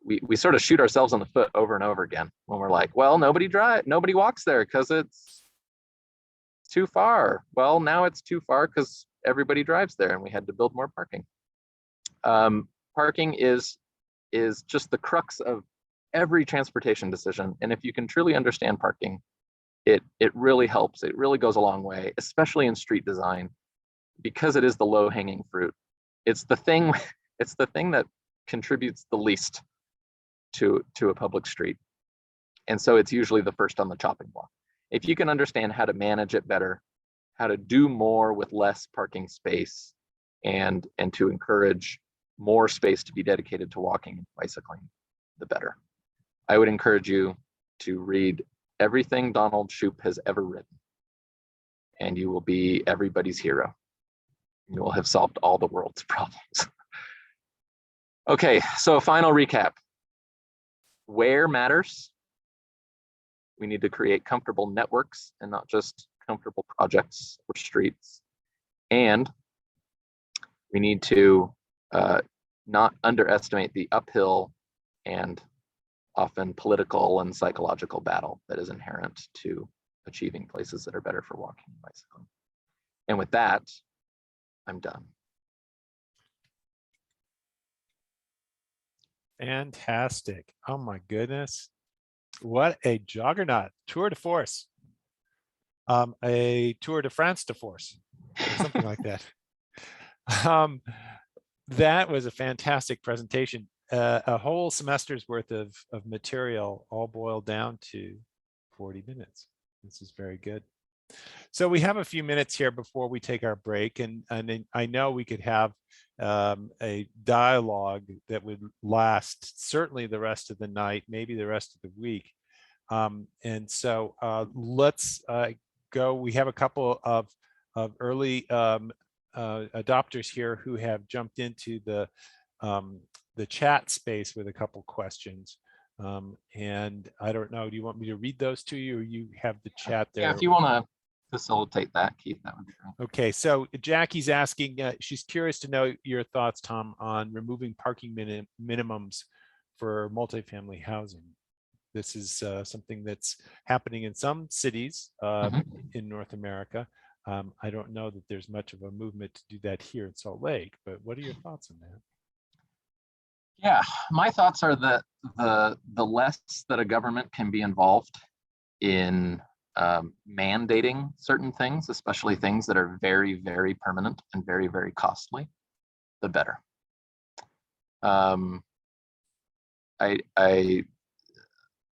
we sort of shoot ourselves in the foot over and over again when we're like, well, nobody walks there because it's too far. Well, now it's too far because everybody drives there, and we had to build more parking. Parking is just the crux of every transportation decision, and if you can truly understand parking, it really helps. It really goes a long way, especially in street design, because it is the low-hanging fruit. It's the thing that contributes the least to a public street, and so it's usually the first on the chopping block. If you can understand how to manage it better, how to do more with less parking space, and to encourage more space to be dedicated to walking and bicycling, the better. I would encourage you to read everything Donald Shoup has ever written, and you will be everybody's hero. You will have solved all the world's problems. Okay, so a final recap. Where matters. We need to create comfortable networks and not just comfortable projects or streets. And we need to not underestimate the uphill and often political and psychological battle that is inherent to achieving places that are better for walking and bicycling. And with that, I'm done. Fantastic. Oh my goodness. What a juggernaut. Tour de force. A Tour de France de force, or something like that. That was a fantastic presentation. A whole semester's worth of material all boiled down to 40 minutes. This is very good. So we have a few minutes here before we take our break, and I know we could have a dialogue that would last certainly the rest of the night, maybe the rest of the week. And so let's go. We have a couple of early adopters here who have jumped into the chat space with a couple questions. And I don't know, do you want me to read those to you, or you have the chat there? Yeah, if you want to facilitate that, Keith, that would be great. Okay, so Jackie's asking, she's curious to know your thoughts, Tom, on removing parking minimums for multifamily housing. This is something that's happening in some cities in North America. I don't know that there's much of a movement to do that here in Salt Lake, but what are your thoughts on that? Yeah, my thoughts are that the less that a government can be involved in mandating certain things, especially things that are very, very permanent and very, very costly, the better. I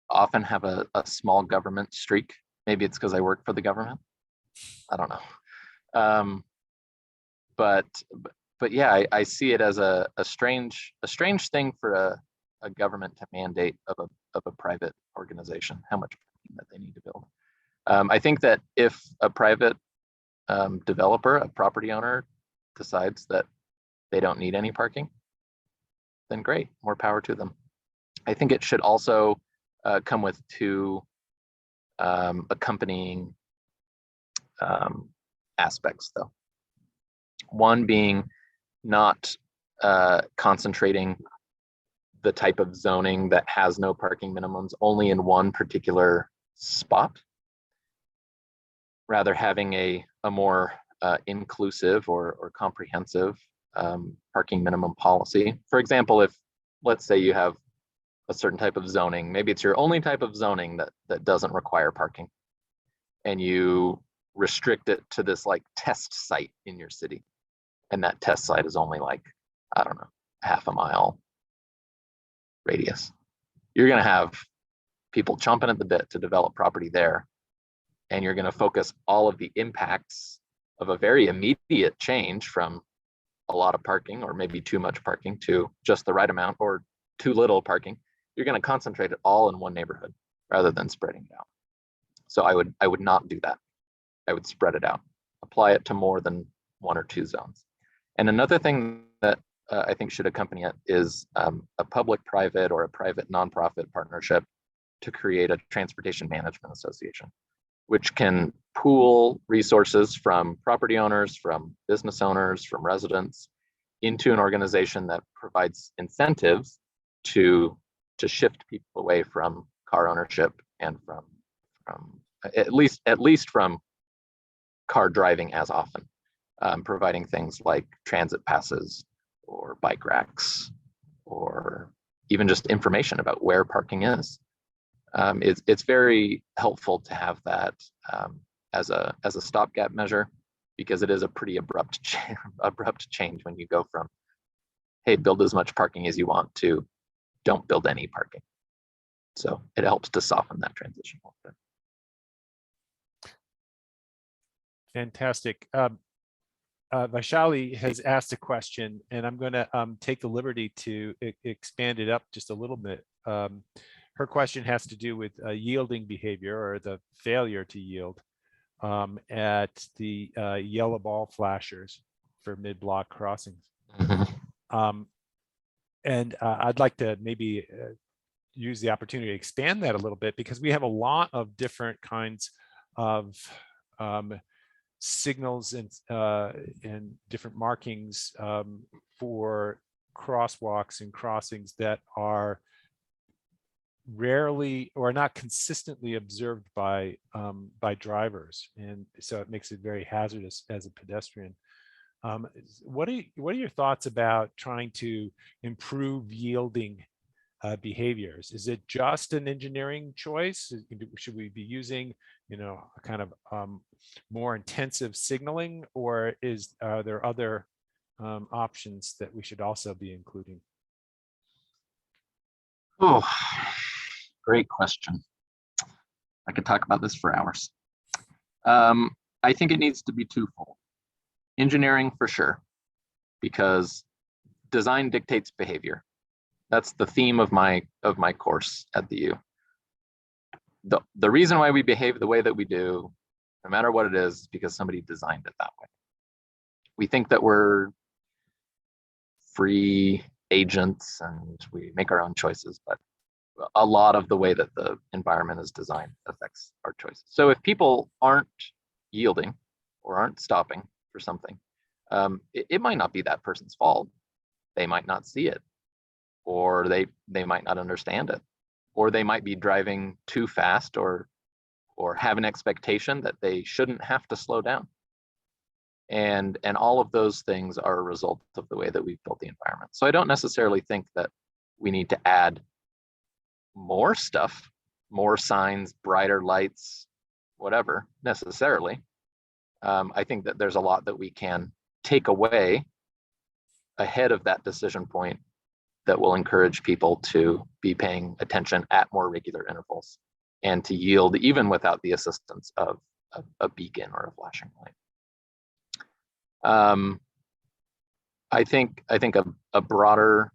often have a small government streak. Maybe it's because I work for the government. I don't know. But yeah, I see it as a strange thing for a government to mandate of a private organization how much that they need to build. I think that if a private developer, a property owner, decides that they don't need any parking, then great, more power to them. I think it should also come with two accompanying aspects, though. One being not concentrating the type of zoning that has no parking minimums only in one particular spot, rather having a more inclusive or comprehensive parking minimum policy. For example, if let's say you have a certain type of zoning, maybe it's your only type of zoning that doesn't require parking, and you restrict it to this like test site in your city, and that test site is only like, I don't know, half a mile radius. You're going to have people chomping at the bit to develop property there, and you're going to focus all of the impacts of a very immediate change from a lot of parking or maybe too much parking to just the right amount or too little parking. You're going to concentrate it all in one neighborhood rather than spreading it out. So I would not do that. I would spread it out, apply it to more than one or two zones. And another thing that I think should accompany it is a public-private or a private nonprofit partnership to create a transportation management association, which can pool resources from property owners, from business owners, from residents into an organization that provides incentives to shift people away from car ownership and from at least from car driving as often, providing things like transit passes or bike racks or even just information about where parking is. It's very helpful to have that as a stopgap measure, because it is a pretty abrupt change when you go from, hey, build as much parking as you want, to don't build any parking. So it helps to soften that transition a little bit. Fantastic. Vaishali has asked a question, and I'm going to take the liberty to expand it up just a little bit. Her question has to do with yielding behavior, or the failure to yield, at the yellow ball flashers for mid-block crossings. Mm-hmm. And I'd like to maybe use the opportunity to expand that a little bit, because we have a lot of different kinds of signals and different markings for crosswalks and crossings that are rarely or not consistently observed by drivers, and so it makes it very hazardous as a pedestrian. What are your thoughts about trying to improve yielding behaviors? Is it just an engineering choice? Should we be using, a kind of more intensive signaling, or are there other options that we should also be including? Oh, great question. I could talk about this for hours. I think it needs to be twofold. Engineering for sure, because design dictates behavior. That's the theme of my course at the U. The reason why we behave the way that we do, no matter what it is because somebody designed it that way. We think that we're free agents and we make our own choices, but a lot of the way that the environment is designed affects our choices. So if people aren't yielding or aren't stopping for something, it might not be that person's fault. They might not see it, or they might not understand it, or they might be driving too fast, or have an expectation that they shouldn't have to slow down. And all of those things are a result of the way that we've built the environment. So I don't necessarily think that we need to add more stuff, more signs, brighter lights, whatever, necessarily. I think that there's a lot that we can take away ahead of that decision point that will encourage people to be paying attention at more regular intervals and to yield even without the assistance of a beacon or a flashing light. I think a broader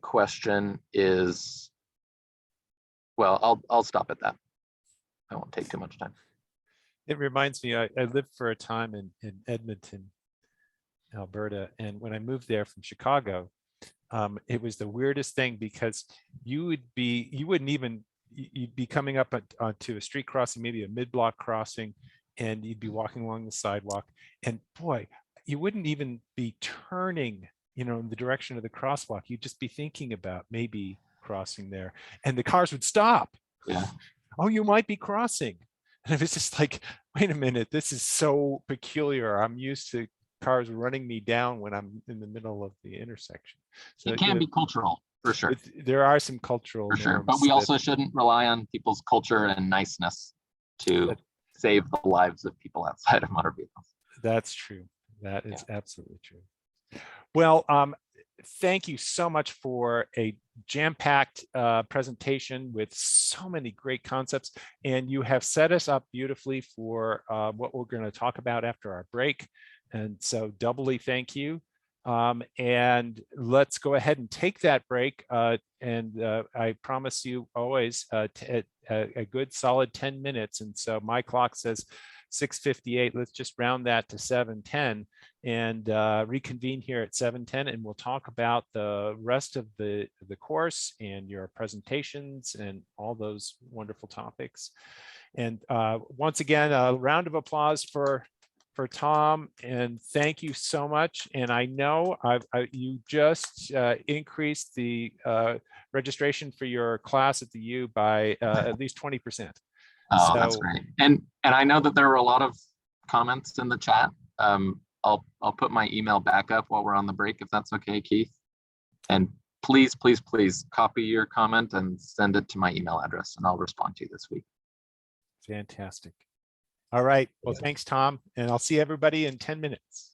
question is, well, I'll stop at that. I won't take too much time. It reminds me, I lived for a time in Edmonton, Alberta, and when I moved there from Chicago, it was the weirdest thing, because you wouldn't even you'd be coming up onto a street crossing, maybe a mid-block crossing, and you'd be walking along the sidewalk. And boy, you wouldn't even be turning, in the direction of the crosswalk. You'd just be thinking about maybe crossing there, and the cars would stop. Yeah. Oh, you might be crossing. And it was just like, wait a minute, this is so peculiar. I'm used to cars running me down when I'm in the middle of the intersection. So It can be cultural, for sure. There are some cultural For sure. norms. But we also shouldn't rely on people's culture and niceness to save the lives of people outside of motor vehicles. That's true. That is absolutely true. Well, thank you so much for a jam-packed presentation with so many great concepts. And you have set us up beautifully for what we're going to talk about after our break. And so doubly thank you. And let's go ahead and take that break. And I promise you always a good solid 10 minutes. And so my clock says 6:58. Let's just round that to 7:10 and reconvene here at 7:10. And we'll talk about the rest of the course and your presentations and all those wonderful topics. And once again, a round of applause for Tom, and thank you so much. And I know you just increased the registration for your class at the U by at least 20%. Oh, so, that's great. And I know that there were a lot of comments in the chat. I'll put my email back up while we're on the break, if that's okay, Keith. And please, please, please copy your comment and send it to my email address, and I'll respond to you this week. Fantastic. All right. Well, thanks, Tom. And I'll see everybody in 10 minutes.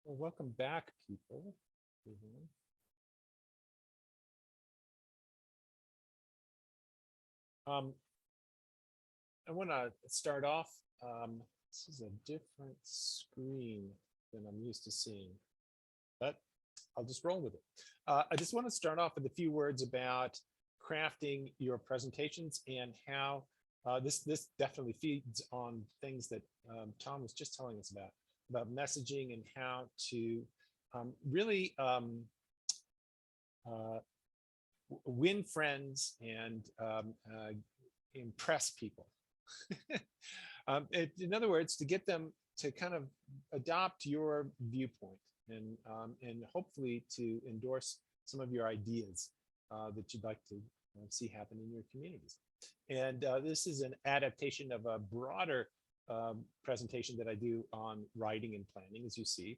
Well, welcome back, people. Mhm. I want to start off. This is a different screen than I'm used to seeing, but I'll just roll with it. I just want to start off with a few words about crafting your presentations and how this definitely feeds on things that Tom was just telling us about messaging and how to really win friends and impress people. In other words, to get them to kind of adopt your viewpoint and hopefully to endorse some of your ideas that you'd like to see happen in your communities. And this is an adaptation of a broader presentation that I do on writing and planning, as you see.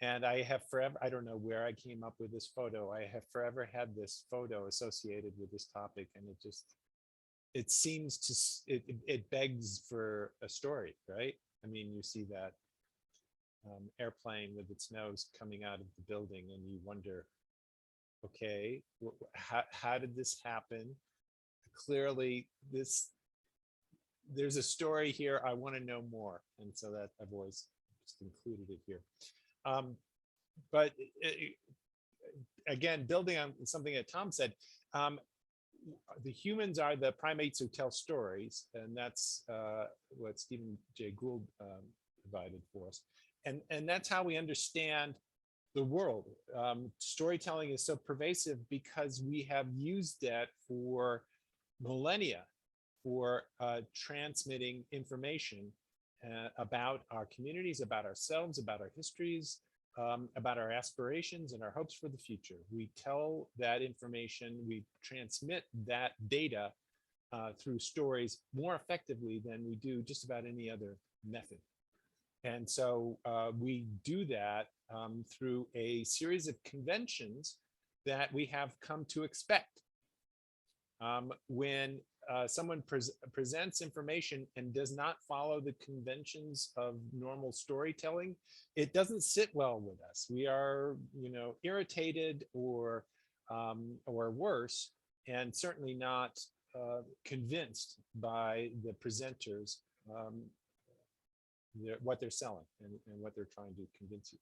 And I have forever, I don't know where I came up with this photo. I have forever had this photo associated with this topic, and it seems to, it begs for a story, right? I mean, you see that airplane with its nose coming out of the building and you wonder, okay, how did this happen? Clearly there's a story here. I want to know more. And so that I've always just included it here. But again, building on something that Tom said, the humans are the primates who tell stories, and that's what Stephen Jay Gould provided for us. And that's how we understand the world. Storytelling is so pervasive because we have used that for millennia for transmitting information about our communities, about ourselves, about our histories, about our aspirations and our hopes for the future. We tell that information, we transmit that data through stories more effectively than we do just about any other method. And so we do that through a series of conventions that we have come to expect. When someone presents information and does not follow the conventions of normal storytelling, it doesn't sit well with us. We are, irritated or worse, and certainly not convinced by the presenters what they're selling and what they're trying to convince you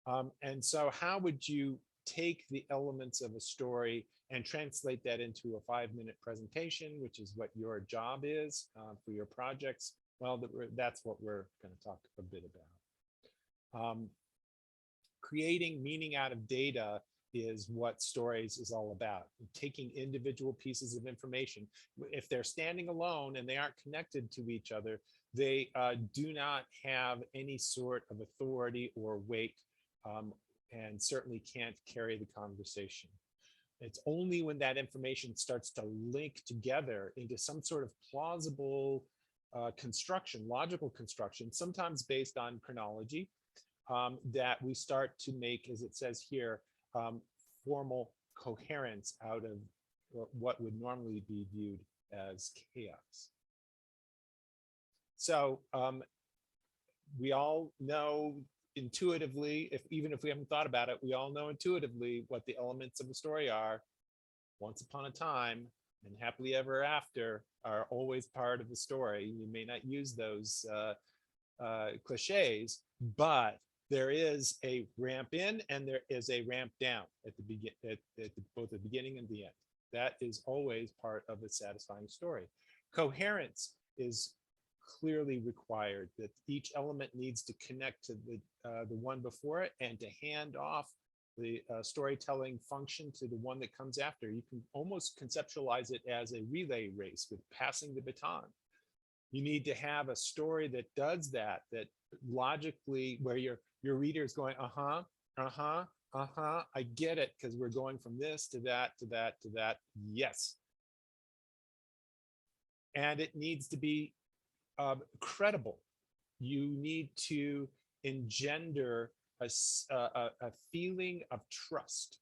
of. And so how would you take the elements of a story and translate that into a 5-minute presentation, which is what your job is for your projects? Well, that's what we're going to talk a bit about. Creating meaning out of data is what stories is all about. Taking individual pieces of information. If they're standing alone and they aren't connected to each other, they do not have any sort of authority or weight, and certainly can't carry the conversation. It's only when that information starts to link together into some sort of plausible construction, logical construction, sometimes based on chronology, that we start to make, as it says here, formal coherence out of what would normally be viewed as chaos. So we all know intuitively, even if we haven't thought about it, we all know intuitively what the elements of the story are. Once upon a time and happily ever after are always part of the story. You may not use those cliches, but there is a ramp in and there is a ramp down at both the beginning and the end. That is always part of a satisfying story. Coherence is clearly required, that each element needs to connect to the one before it and to hand off the storytelling function to the one that comes after. You can almost conceptualize it as a relay race with passing the baton. You need to have a story that does that logically, where your reader is going, I get it, because we're going from this to that, to that, to that. Yes. And it needs to be credible. You need to engender a feeling of trust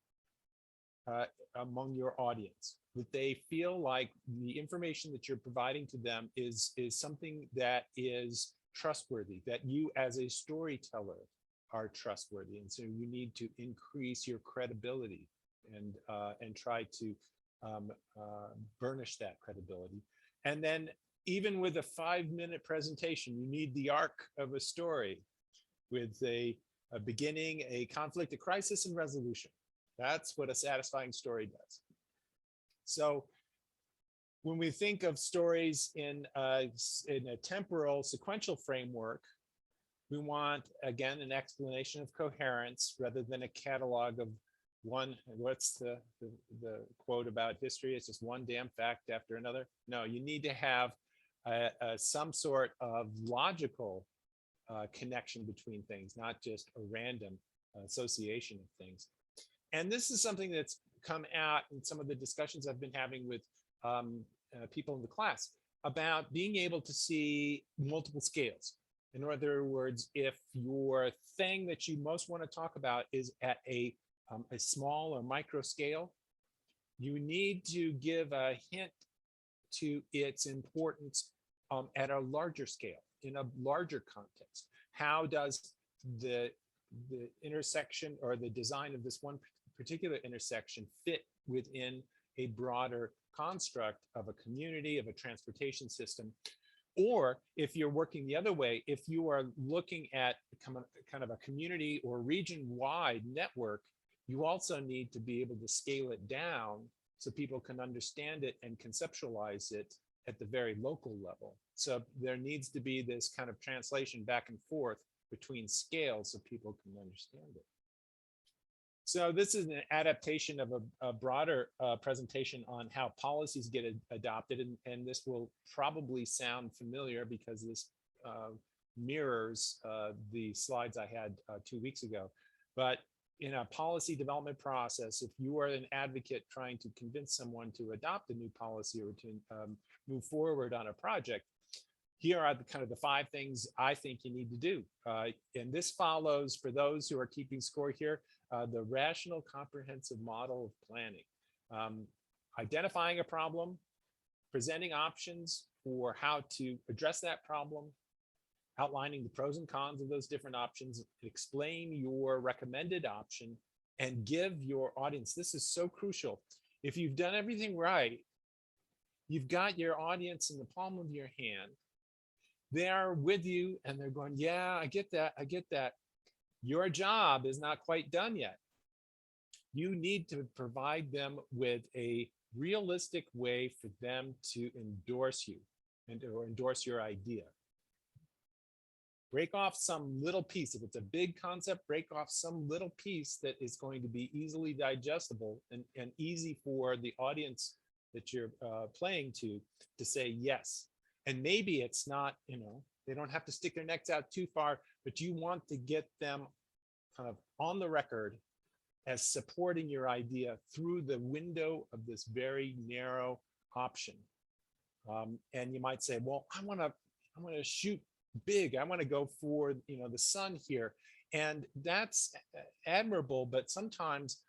among your audience, that they feel like the information that you're providing to them is something that is trustworthy, that you as a storyteller are trustworthy. And so you need to increase your credibility and try to burnish that credibility. And then even with a 5-minute presentation, you need the arc of a story with a beginning, a conflict, a crisis, and resolution. That's what a satisfying story does. So when we think of stories in a temporal sequential framework, we want, again, an explanation of coherence rather than a catalog of one. What's the quote about history? It's just one damn fact after another. No, you need to have some sort of logical connection between things, not just a random association of things. And this is something that's come out in some of the discussions I've been having with people in the class about being able to see multiple scales. In other words, if your thing that you most want to talk about is at a small or micro scale, you need to give a hint to its importance at a larger scale, in a larger context. How does the intersection or the design of this one particular intersection fit within a broader construct of a community, of a transportation system? Or if you're working the other way, if you are looking at kind of a community or region-wide network, you also need to be able to scale it down so people can understand it and conceptualize it at the very local level. So there needs to be this kind of translation back and forth between scales so people can understand it. So this is an adaptation of a broader presentation on how policies get adopted. And this will probably sound familiar because this mirrors the slides I had 2 weeks ago. But in a policy development process, if you are an advocate trying to convince someone to adopt a new policy or to move forward on a project, here are the 5 things I think you need to do. And this follows, for those who are keeping score here, the rational comprehensive model of planning. Identifying a problem, presenting options for how to address that problem, outlining the pros and cons of those different options, explain your recommended option, and give your audience, this is so crucial. If you've done everything right, you've got your audience in the palm of your hand. They are with you and they're going, yeah, I get that, I get that. Your job is not quite done yet. You need to provide them with a realistic way for them to endorse you or endorse your idea. Break off some little piece. If it's a big concept, break off some little piece that is going to be easily digestible and easy for the audience that you're playing to say yes. And maybe it's not, they don't have to stick their necks out too far, but you want to get them kind of on the record as supporting your idea through the window of this very narrow option. And you might say, well, I want to shoot big. I want to go for, the sun here. And that's admirable. But sometimes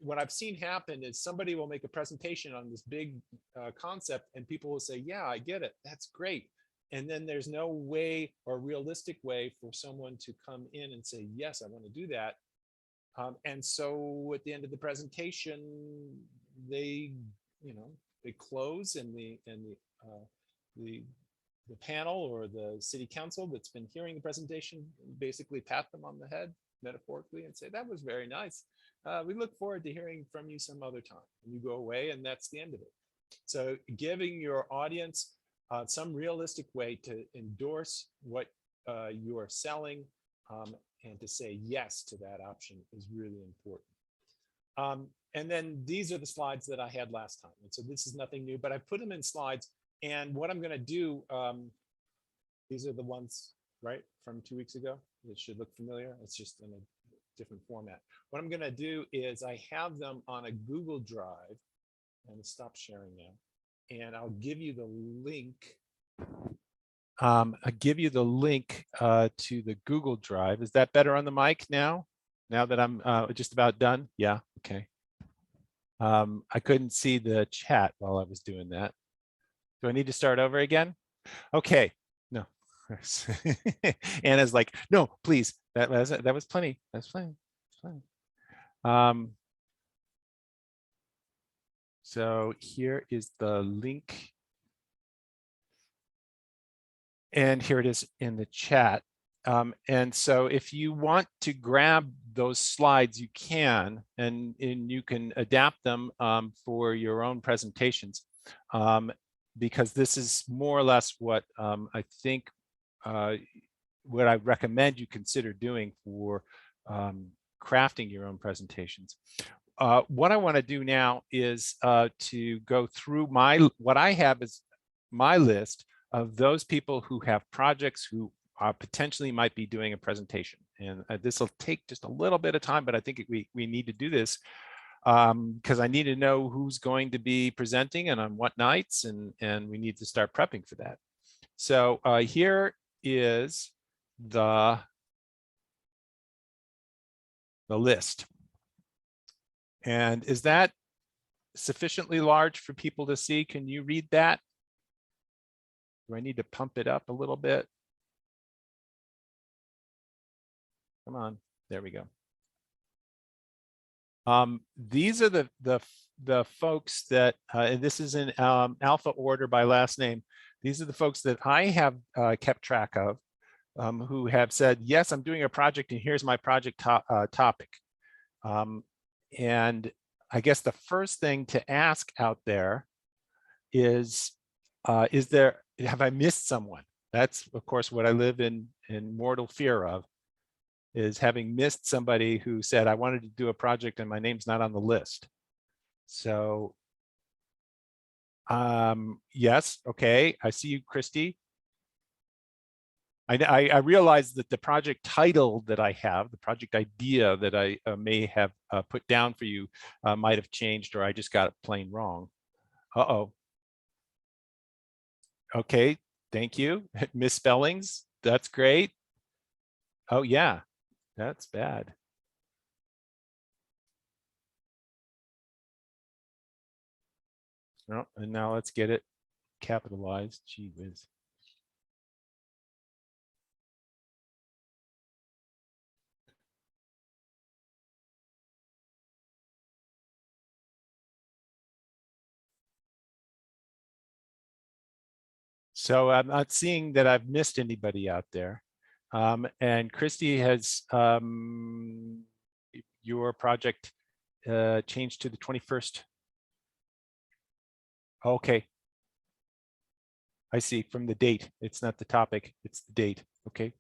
what I've seen happen is somebody will make a presentation on this big concept and people will say, yeah, I get it. That's great. And then there's no way or realistic way for someone to come in and say, yes, I want to do that. And so at the end of the presentation, they close, and the panel or the city council that's been hearing the presentation basically pat them on the head metaphorically and say, that was very nice. We look forward to hearing from you some other time. And you go away and that's the end of it. So giving your audience some realistic way to endorse what you are selling and to say yes to that option is really important. And then these are the slides that I had last time. And so this is nothing new, but I put them in slides. And what I'm going to do, these are the ones, right, from 2 weeks ago. It should look familiar. It's just in a different format. What I'm going to do is I have them on a Google Drive. And stop sharing now. And I'll give you the link. I'll give you the link to the Google Drive. Is that better on the mic now? Now that I'm just about done? Yeah, okay. I couldn't see the chat while I was doing that. Do I need to start over again? Okay, no. Anna's like, no, please That was plenty. That's plenty. That's plenty. So here is the link. And here it is in the chat. And so if you want to grab those slides, you can, and you can adapt them for your own presentations, because this is more or less what I think what I recommend you consider doing for crafting your own presentations. What I want to do now is to go through what I have is my list of those people who have projects who potentially might be doing a presentation. And this will take just a little bit of time, but I think we need to do this because I need to know who's going to be presenting and on what nights, and we need to start prepping for that. So here is the list. And is that sufficiently large for people to see? Can you read that? Do I need to pump it up a little bit? Come on, there we go. These are the folks that, and this is in alpha order by last name. These are the folks that I have kept track of, who have said, yes, I'm doing a project and here's my project topic. And I guess the first thing to ask out there is have I missed someone? That's of course what I live in mortal fear of, is having missed somebody who said, I wanted to do a project and my name's not on the list. So yes, okay, I see you, Christy. I realize that the project title that I have, the project idea that I may have put down for you might have changed, or I just got it plain wrong. Uh-oh. Okay, thank you. Misspellings, that's great. Oh yeah, that's bad. No, and now let's get it capitalized. Gee whiz. So I'm not seeing that I've missed anybody out there. And Christy, has your project changed to the 21st? Okay. I see, from the date. It's not the topic, it's the date. Okay.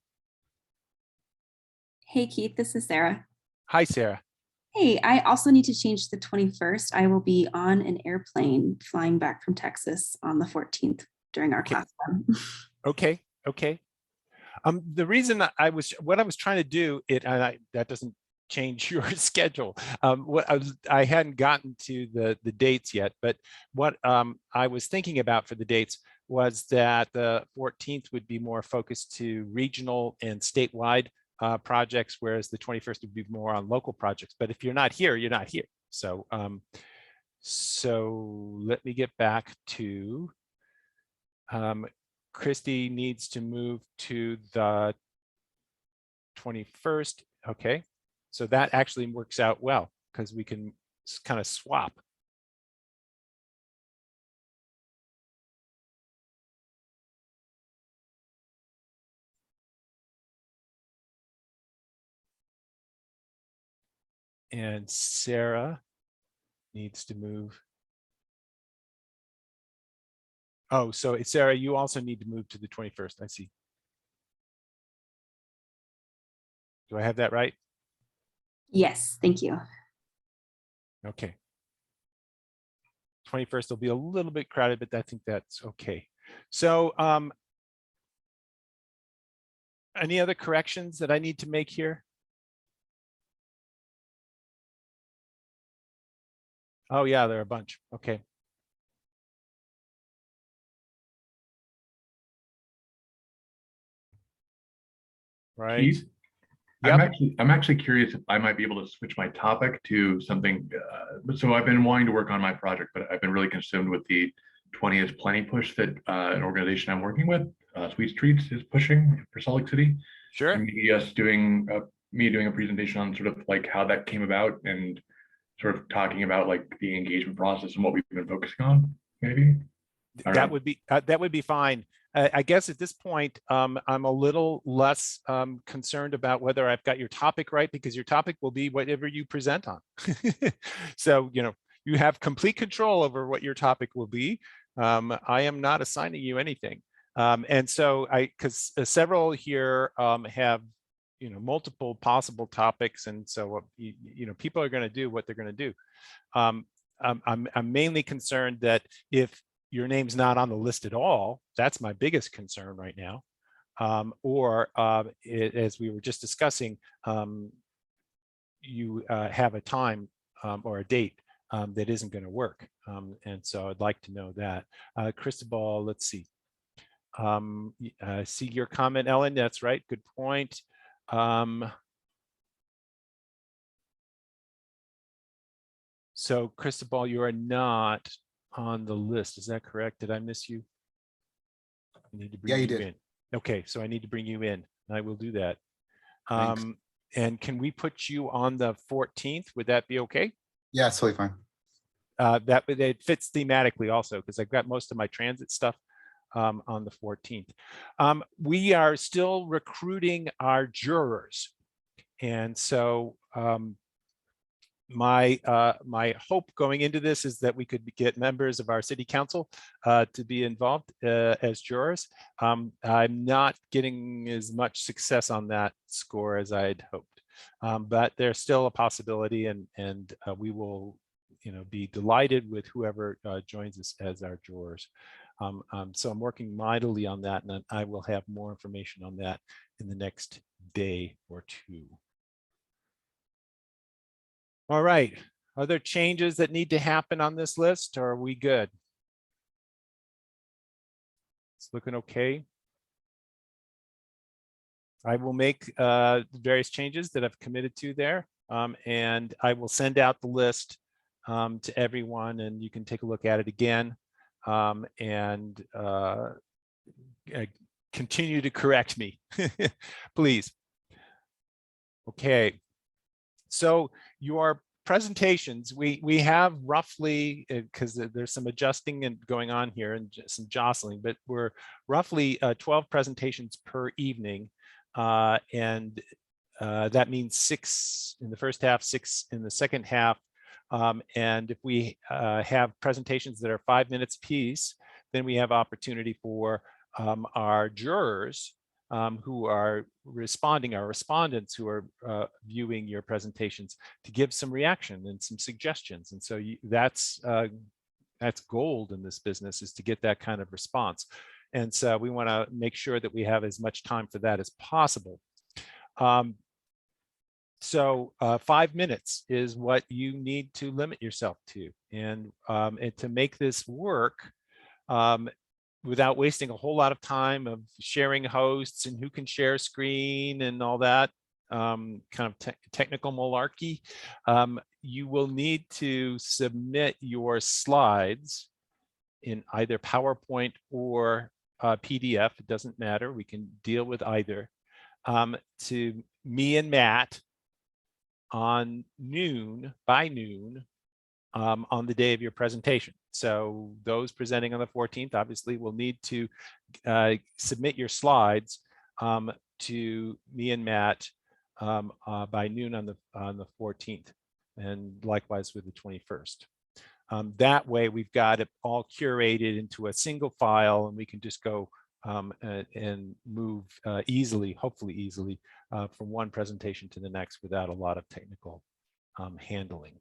Hey, Keith, this is Sarah. Hi, Sarah. Hey, I also need to change the 21st. I will be on an airplane flying back from Texas on the 14th during our class run. Okay, okay. The reason what I was trying to do, that doesn't change your schedule. I hadn't gotten to the dates yet, but what I was thinking about for the dates was that the 14th would be more focused to regional and statewide projects, whereas the 21st would be more on local projects. But if you're not here, you're not here. So so let me get back to Christy needs to move to the 21st. Okay, so that actually works out well because we can kind of swap. And Sarah needs to move. Oh, so Sarah, you also need to move to the 21st. I see. Do I have that right? Yes, thank you. Okay. 21st will be a little bit crowded, but I think that's okay. So any other corrections that I need to make here? Oh yeah, there are a bunch. Okay. Right. Keith, Yep. I'm actually curious if I might be able to switch my topic to something. So I've been wanting to work on my project, but I've been really consumed with the 20 is Plenty push that an organization I'm working with, Sweet Streets, is pushing for Salt Lake City. Sure. And maybe me doing a presentation on sort of like how that came about and sort of talking about like the engagement process and what we've been focusing on, maybe. That would be fine. I guess at this point, I'm a little less concerned about whether I've got your topic right, because your topic will be whatever you present on. So, you have complete control over what your topic will be. I am not assigning you anything. And so because several here have, multiple possible topics. And so, people are going to do what they're going to do. I'm mainly concerned that if your name's not on the list at all, that's my biggest concern right now. As we were just discussing, you have a time or a date that isn't going to work. And so I'd like to know that. Cristobal, let's see. See your comment, Ellen. That's right. Good point. So Cristobal, you are not on the list. Is that correct? Did I miss you? I need to bring you in. Okay, so I need to bring you in. I will do that. And can we put you on the 14th? Would that be okay? Yeah, it's totally fine. That it fits thematically also, because I've got most of my transit stuff on the 14th. We are still recruiting our jurors. And so my hope going into this is that we could get members of our city council to be involved as jurors. I'm not getting as much success on that score as I'd hoped, but there's still a possibility, and we will, be delighted with whoever joins us as our jurors. So I'm working mightily on that, and I will have more information on that in the next day or two. All right, are there changes that need to happen on this list, or are we good? It's looking okay. I will make various changes that I've committed to there, and I will send out the list to everyone, and you can take a look at it again and continue to correct me, please. Okay. So your presentations, we have roughly, because there's some adjusting and going on here and some jostling, but we're roughly 12 presentations per evening. And that means 6 in the first half, 6 in the second half. And if we have presentations that are 5 minutes apiece, then we have opportunity for our jurors who are responding, our respondents who are viewing your presentations, to give some reaction and some suggestions. And so that's gold in this business, is to get that kind of response. And so we want to make sure that we have as much time for that as possible. So 5 minutes is what you need to limit yourself to. And to make this work, without wasting a whole lot of time of sharing hosts and who can share screen and all that kind of technical malarkey, you will need to submit your slides in either PowerPoint or PDF. It doesn't matter. We can deal with either, to me and Matt on by noon on the day of your presentation. So those presenting on the 14th obviously will need to submit your slides to me and Matt by noon on the 14th, and likewise with the 21st. That way we've got it all curated into a single file, and we can just go and move easily, hopefully easily, from one presentation to the next without a lot of technical handling.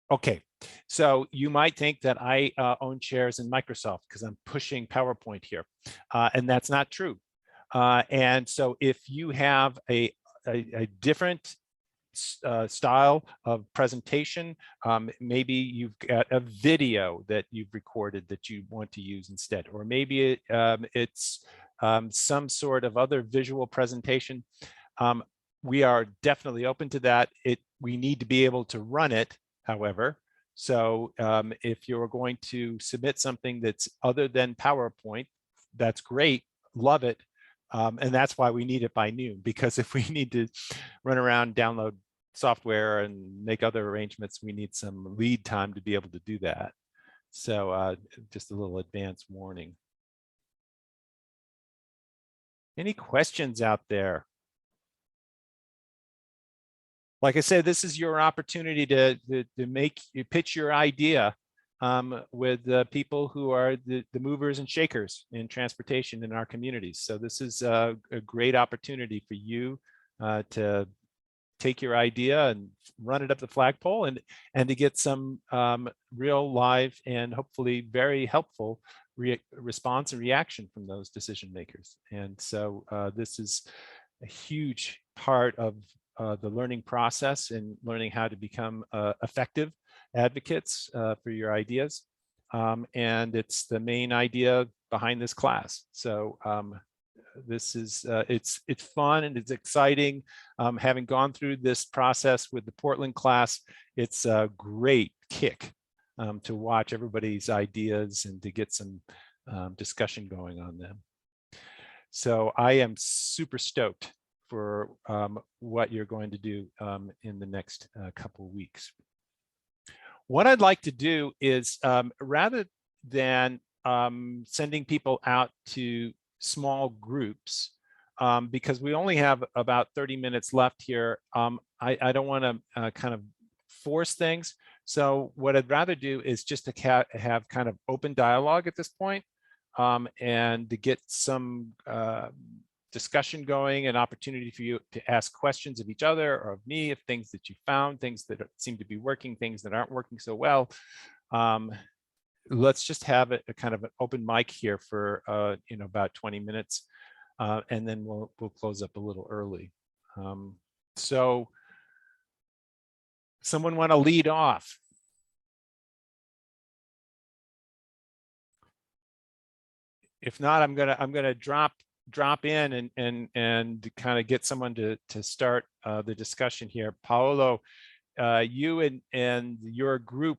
Okay, so you might think that I own shares in Microsoft because I'm pushing PowerPoint here, and that's not true. And so if you have a different style of presentation, maybe you've got a video that you've recorded that you want to use instead, or maybe it's some sort of other visual presentation. We are definitely open to that. We need to be able to run it, however. So if you're going to submit something that's other than PowerPoint, that's great, love it. And that's why we need it by noon, because if we need to run around, download software and make other arrangements, we need some lead time to be able to do that. So just a little advance warning. Any questions out there? Like I said, this is your opportunity to pitch your idea with people who are the movers and shakers in transportation in our communities. So this is a great opportunity for you to take your idea and run it up the flagpole and to get some real live and hopefully very helpful response and reaction from those decision makers. And so this is a huge part of the learning process and learning how to become effective advocates for your ideas. And it's the main idea behind this class. So this is it's fun and it's exciting. Having gone through this process with the Portland class, it's a great kick to watch everybody's ideas and to get some discussion going on them. So I am super stoked for what you're going to do in the next couple of weeks. What I'd like to do is rather than sending people out to small groups, because we only have about 30 minutes left here, I don't want to kind of force things. So what I'd rather do is just to have kind of open dialogue at this point, and to get some discussion going, an opportunity for you to ask questions of each other or of me, of things that you found, things that seem to be working, things that aren't working so well. Let's just have a kind of an open mic here for about 20 minutes, and then we'll close up a little early. So someone want to lead off? If not, I'm gonna drop in and kind of get someone to start the discussion here. Paolo, you and your group,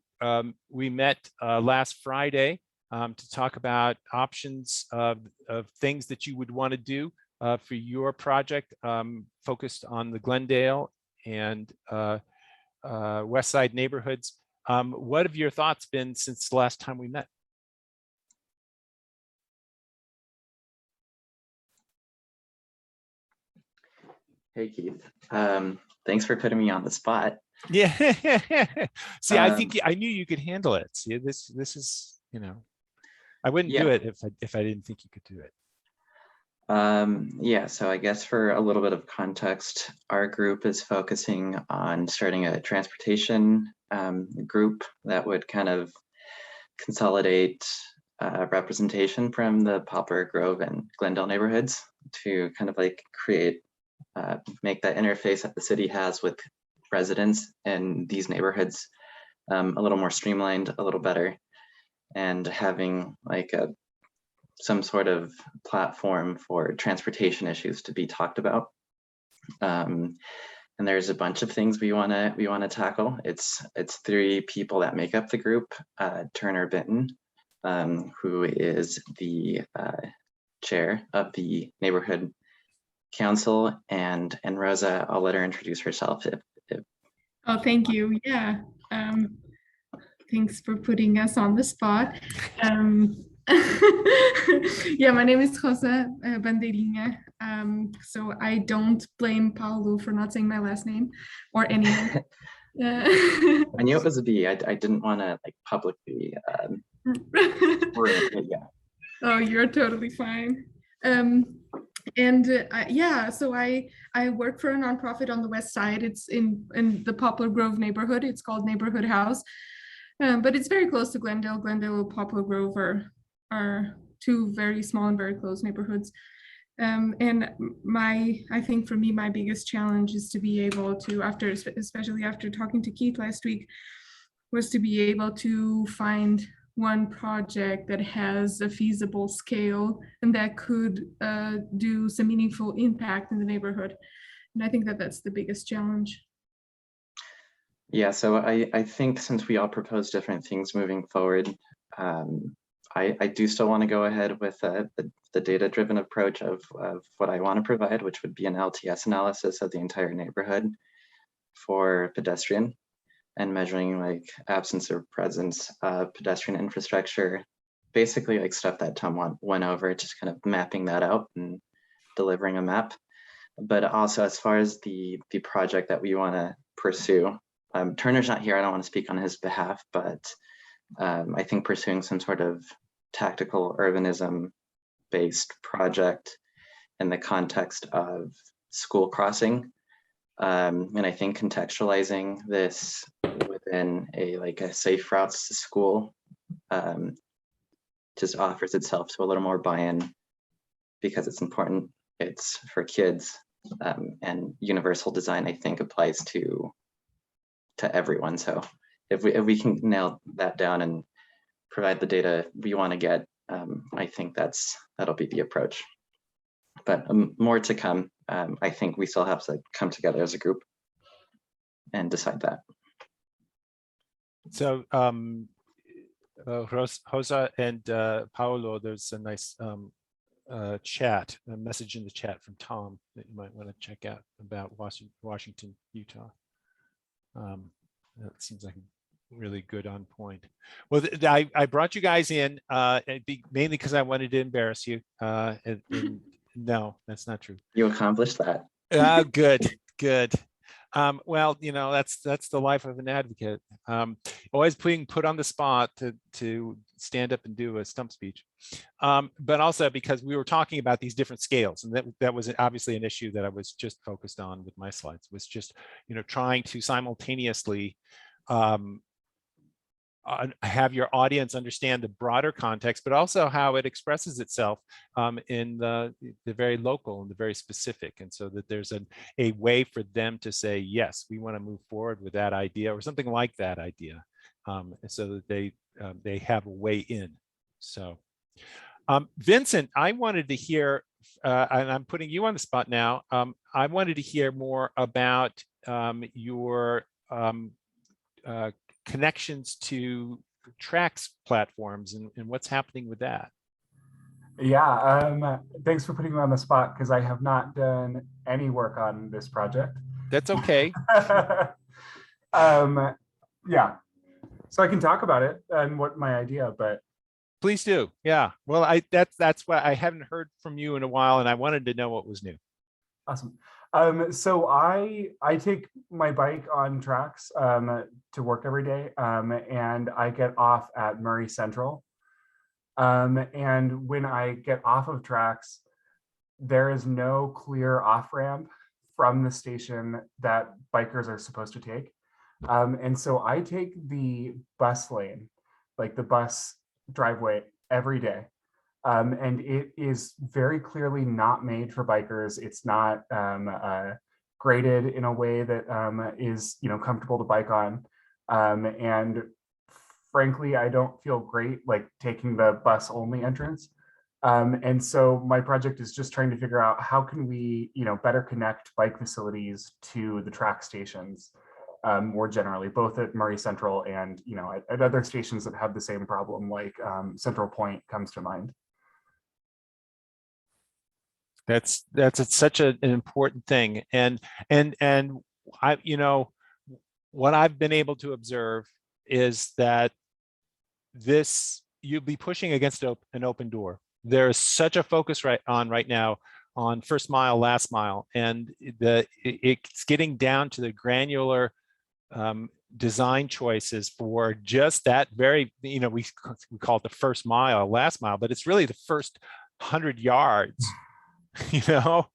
we met last Friday to talk about options of things that you would want to do for your project, focused on the Glendale and West Side neighborhoods. What have your thoughts been since the last time we met? Hey, Keith. Thanks for putting me on the spot. Yeah. See, I think I knew you could handle it. See, this is, I wouldn't do it if I didn't think you could do it. Yeah, so I guess for a little bit of context, our group is focusing on starting a transportation group that would kind of consolidate representation from the Poplar Grove and Glendale neighborhoods to kind of like create make that interface that the city has with residents in these neighborhoods a little more streamlined, a little better, and having like some sort of platform for transportation issues to be talked about. And there's a bunch of things we want to tackle. It's 3 people that make up the group. Turner Benton, who is the chair of the neighborhood council, and Rosa, I'll let her introduce herself if Oh, thank you. Yeah. Thanks for putting us on the spot. Yeah, my name is Rosa Bandeirinha. So I don't blame Paulo for not saying my last name or anyone. I knew it was a B. I didn't want to like publicly yeah. Oh, you're totally fine. Yeah, so I work for a nonprofit on the west side. It's in the Poplar Grove neighborhood. It's called Neighborhood House, but it's very close to Glendale. Glendale and Poplar Grove are 2 very small and very close neighborhoods. And I think for me, my biggest challenge is to be able to, especially after talking to Keith last week, was to be able to find one project that has a feasible scale and that could do some meaningful impact in the neighborhood. And I think that that's the biggest challenge. Yeah, so I think since we all propose different things moving forward, I do still want to go ahead with the data-driven approach of what I want to provide, which would be an LTS analysis of the entire neighborhood for pedestrian and measuring like absence or presence of pedestrian infrastructure, basically like stuff that Tom went over, just kind of mapping that out and delivering a map. But also as far as the project that we want to pursue, Turner's not here, I don't want to speak on his behalf, but I think pursuing some sort of tactical urbanism based project in the context of school crossing. And I think contextualizing this within a safe routes to school just offers itself to a little more buy-in because it's important. It's for kids, and universal design I think applies to everyone. So if we can nail that down and provide the data we want to get, I think that'll be the approach. But more to come. I think we still have to come together as a group and decide that. So Rosa and Paolo, there's a nice chat, a message in the chat from Tom that you might want to check out about Washington, Utah. That seems like really good on point. Well, I brought you guys in mainly because I wanted to embarrass you. And no, that's not true. You accomplished that. Good. Well, you know, that's the life of an advocate. Always being put on the spot to stand up and do a stump speech. But also because we were talking about these different scales, and that was obviously an issue that I was just focused on with my slides, was just, you know, trying to simultaneously have your audience understand the broader context, but also how it expresses itself in the very local and the very specific. And so that there's a way for them to say, yes, we want to move forward with that idea or something like that idea, so that they have a way in. So Vincent, I wanted to hear, and I'm putting you on the spot now, I wanted to hear more about your connections to tracks platforms and what's happening with that. Yeah, thanks for putting me on the spot because I have not done any work on this project. That's okay. Yeah, so I can talk about it and what my idea, but please do. Yeah, well, that's what I haven't heard from you in a while, and I wanted to know what was new. Awesome. So I take my bike on tracks to work every day, and I get off at Murray Central. And when I get off of tracks, there is no clear off-ramp from the station that bikers are supposed to take. And so I take the bus lane, like the bus driveway, every day. And it is very clearly not made for bikers. It's not graded in a way that is, you know, comfortable to bike on. And frankly, I don't feel great like taking the bus only entrance. And so my project is just trying to figure out how can we, you know, better connect bike facilities to the track stations more generally, both at Murray Central and, you know, at other stations that have the same problem, like Central Point comes to mind. That's such an important thing, and I, you know, what I've been able to observe is that you'll be pushing against an open door. There's such a focus right now on first mile, last mile, and it's getting down to the granular design choices for just that very, you know, we call it the first mile, last mile, but it's really the first 100 yards. You know,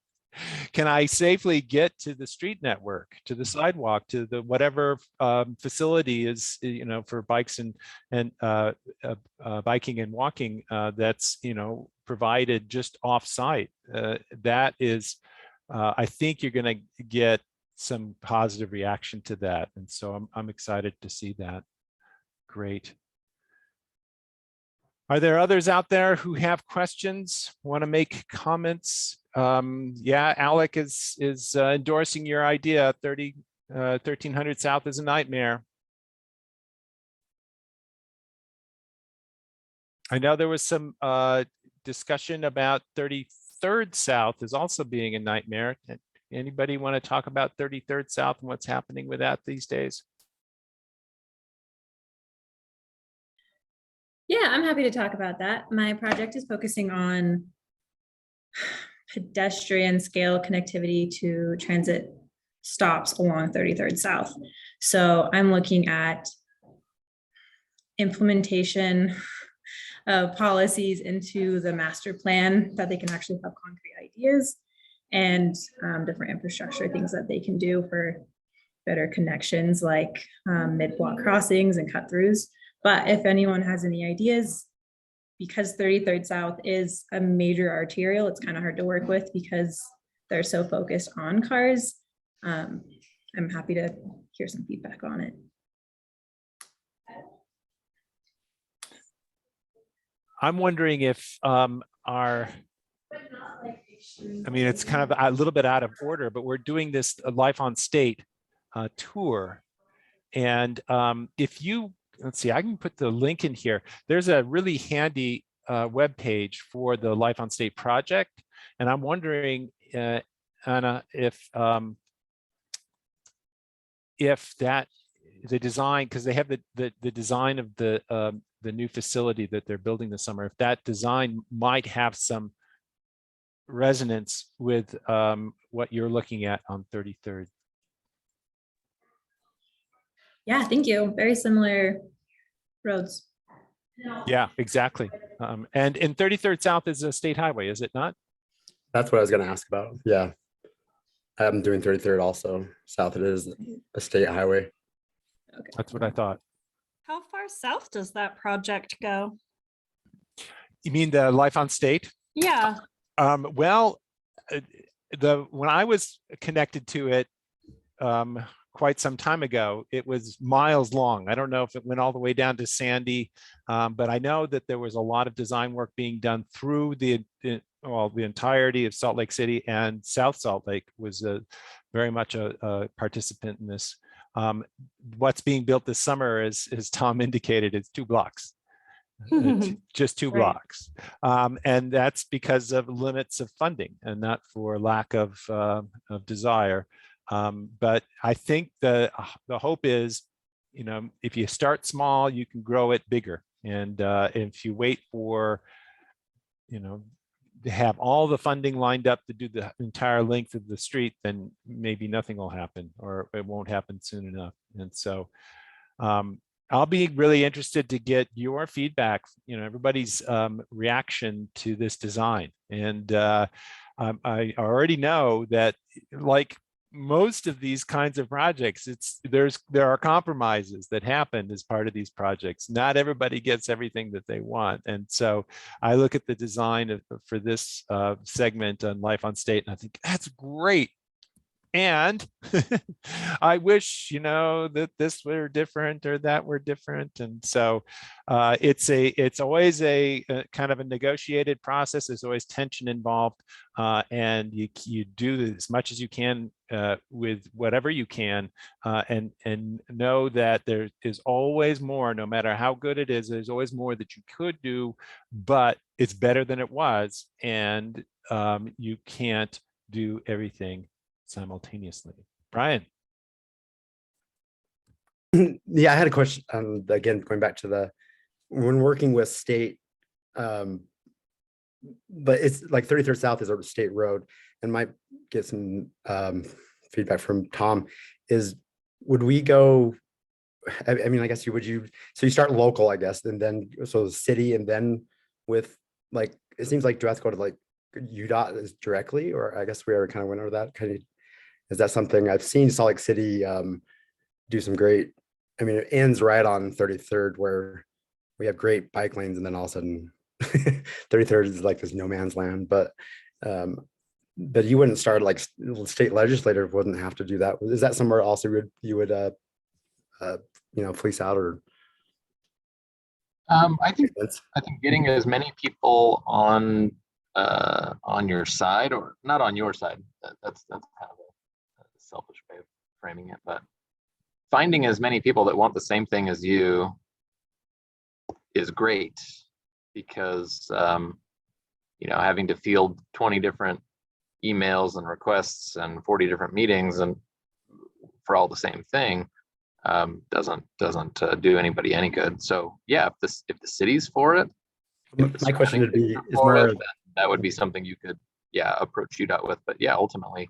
can I safely get to the street network, to the sidewalk, to the whatever facility is, you know, for bikes and biking and walking that's, you know, provided just off site. That is, I think you're going to get some positive reaction to that, and so I'm excited to see that. Great. Are there others out there who have questions, want to make comments? Yeah, Alec is endorsing your idea. 1300 South is a nightmare. I know there was some discussion about 33rd South is also being a nightmare. Anybody want to talk about 33rd South and what's happening with that these days? Yeah, I'm happy to talk about that. My project is focusing on pedestrian scale connectivity to transit stops along 33rd South. So I'm looking at implementation of policies into the master plan that they can actually have concrete ideas and different infrastructure things that they can do for better connections like mid-block crossings and cut throughs. But if anyone has any ideas, because 33rd South is a major arterial, it's kind of hard to work with because they're so focused on cars. I'm happy to hear some feedback on it. I'm wondering if it's kind of a little bit out of order, but we're doing this Life on State tour. And if you, let's see, I can put the link in here. There's a really handy web page for the Life on State project. And I'm wondering, Anna, if that, the design, because they have the design of the new facility that they're building this summer, if that design might have some resonance with what you're looking at on 33rd. Yeah, thank you. Very similar roads. Yeah, exactly. And in 33rd South is a state highway, is it not? That's what I was going to ask about. Yeah. I'm doing 33rd also. South it is a state highway. Okay. That's what I thought. How far south does that project go? You mean the Life on State? Yeah. Well, when I was connected to it quite some time ago, it was miles long. I don't know if it went all the way down to Sandy, but I know that there was a lot of design work being done through the entirety of Salt Lake City, and South Salt Lake was very much a participant in this. What's being built this summer, as Tom indicated, is 2 blocks. Just 2 blocks. And that's because of limits of funding and not for lack of desire. But I think the hope is, if you start small, you can grow it bigger. And if you wait for, to have all the funding lined up to do the entire length of the street, then maybe nothing will happen, or it won't happen soon enough. And so I'll be really interested to get your feedback, everybody's reaction to this design. And I already know that, like most of these kinds of projects, there are compromises that happen as part of these projects. Not everybody gets everything that they want. And so I look at the design for this segment on Life on State, and I think that's great. And I wish, that this were different or that were different. And so it's always a kind of a negotiated process. There's always tension involved, and you do as much as you can with whatever you can, and know that there is always more. No matter how good it is, there's always more that you could do, but it's better than it was, and you can't do everything simultaneously. Brian. Yeah, I had a question. Again, going back to when working with state, but it's like 33rd South is a state road, and might get some feedback from Tom. Would we go? I guess so you start local, I guess, and then so the city, and then with it seems like do I have to go to UDOT is directly, or I guess we already kind of went over that. Is that something I've seen Salt Lake City do some great? It ends right on 33rd where we have great bike lanes, and then all of a sudden 33rd is like this no man's land. But you wouldn't start state legislature wouldn't have to do that. Is that somewhere also you would police out, or? I think getting as many people on your side, or not on your side, that's kind of a selfish way of framing it, but finding as many people that want the same thing as you is great. because having to field 20 different emails and requests and 40 different meetings and for all the same thing doesn't do anybody any good. So yeah, if the city's for it, My question would be, is for more, it, that would be something you could approach UDOT with. But yeah, ultimately,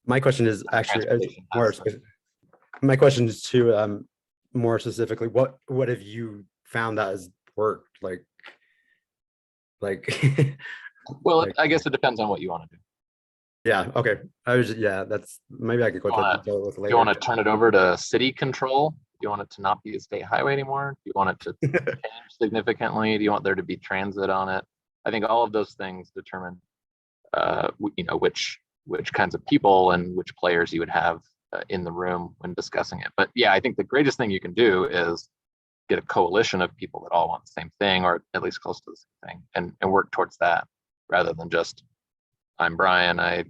my question is actually transportation more, has them. my question is to more specifically, what have you found that has worked? Like Well, like- I guess it depends on what you want to do. yeah, okay. I was that's maybe I could go into detail with Do later. you want to turn it over to city control? Do you want it to not be a state highway anymore? Do you want it to change significantly? Do you want there to be transit on it? I think all of those things determine which kinds of people and which players you would have in the room when discussing it. But yeah, I think the greatest thing you can do is get a coalition of people that all want the same thing, or at least close to the same thing, and work towards that, rather than just, I'm Brian, I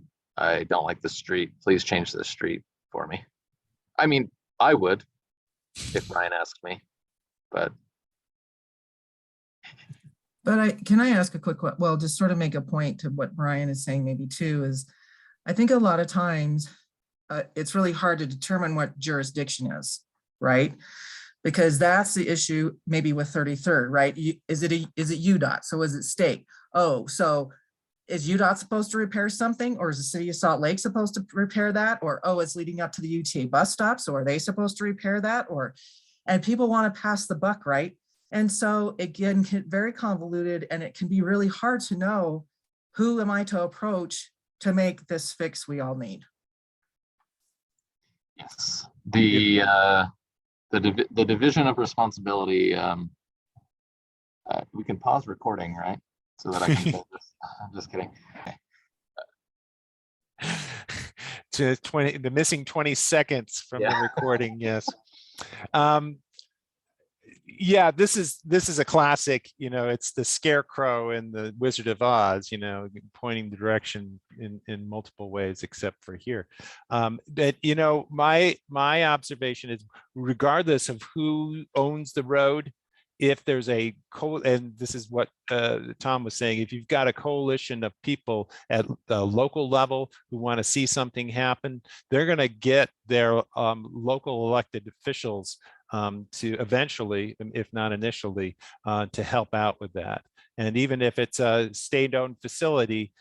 don't like this street, please change this street for me. I mean, I would if Brian asked me, but Can I ask a quick, well, just sort of make a point to what Brian is saying maybe too, is I think a lot of times it's really hard to determine what jurisdiction is, right? Because that's the issue maybe with 33rd, right? Is it UDOT? So is it state? Oh, so is UDOT supposed to repair something, or is the city of Salt Lake supposed to repair that? Or, oh, it's leading up to the UTA bus stop, so are they supposed to repair that? And people want to pass the buck, right? And so again, get very convoluted, and it can be really hard to know who am I to approach to make this fix we all need. yes, the division of responsibility. We can pause recording, right? So that I can say this. I'm just kidding. To the missing 20 seconds from the recording. Yes. Yeah, this is a classic. It's the Scarecrow and the Wizard of Oz, pointing the direction in multiple ways, except for here. But my observation is, regardless of who owns the road, if there's and this is what Tom was saying, if you've got a coalition of people at the local level who want to see something happen, they're going to get their local elected officials to eventually, if not initially, to help out with that. And even if it's a state-owned facility,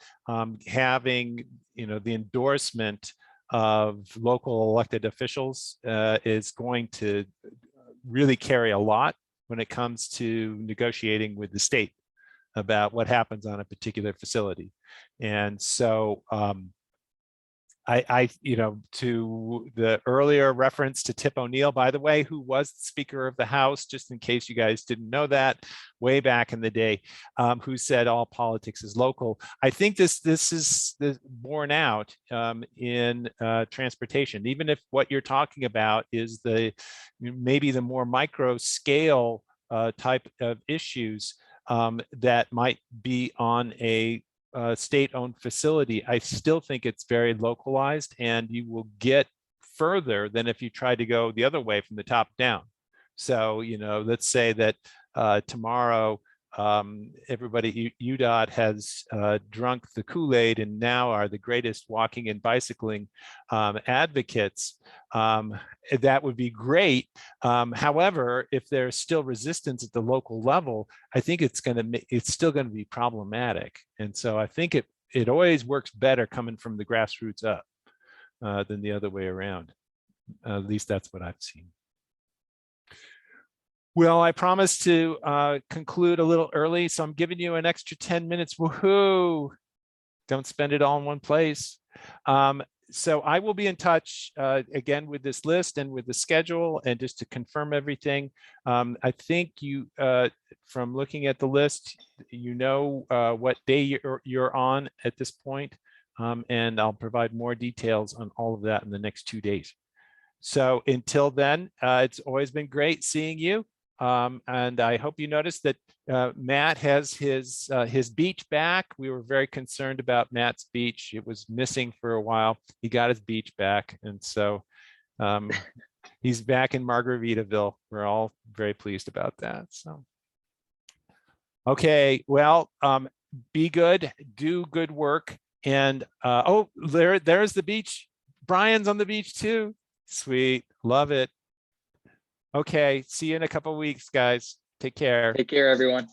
having the endorsement of local elected officials is going to really carry a lot when it comes to negotiating with the state about what happens on a particular facility. And so I to the earlier reference to Tip O'Neill, by the way, who was the Speaker of the House, just in case you guys didn't know that, way back in the day, who said all politics is local. I think this is borne out in transportation, even if what you're talking about is maybe the more micro scale type of issues that might be on a state-owned facility. I still think it's very localized, and you will get further than if you try to go the other way from the top down. So, let's say that tomorrow everybody, UDOT has drunk the Kool-Aid and now are the greatest walking and bicycling advocates. That would be great. However, if there's still resistance at the local level, I think it's still going to be problematic. And so I think it always works better coming from the grassroots up than the other way around. At least that's what I've seen. Well, I promised to conclude a little early, so I'm giving you an extra 10 minutes. Woohoo! Don't spend it all in one place. So I will be in touch again with this list and with the schedule, and just to confirm everything. I think you, from looking at the list, what day you're on at this point, and I'll provide more details on all of that in the next 2 days. So until then, it's always been great seeing you. And I hope you noticed that Matt has his beach back. We were very concerned about Matt's beach. It was missing for a while. He got his beach back. And so he's back in Margaritaville. We're all very pleased about that. So Okay, well, be good, do good work. And oh, there's the beach. Brian's on the beach too. Sweet, love it. Okay, see you in a couple weeks, guys. Take care. Take care, everyone.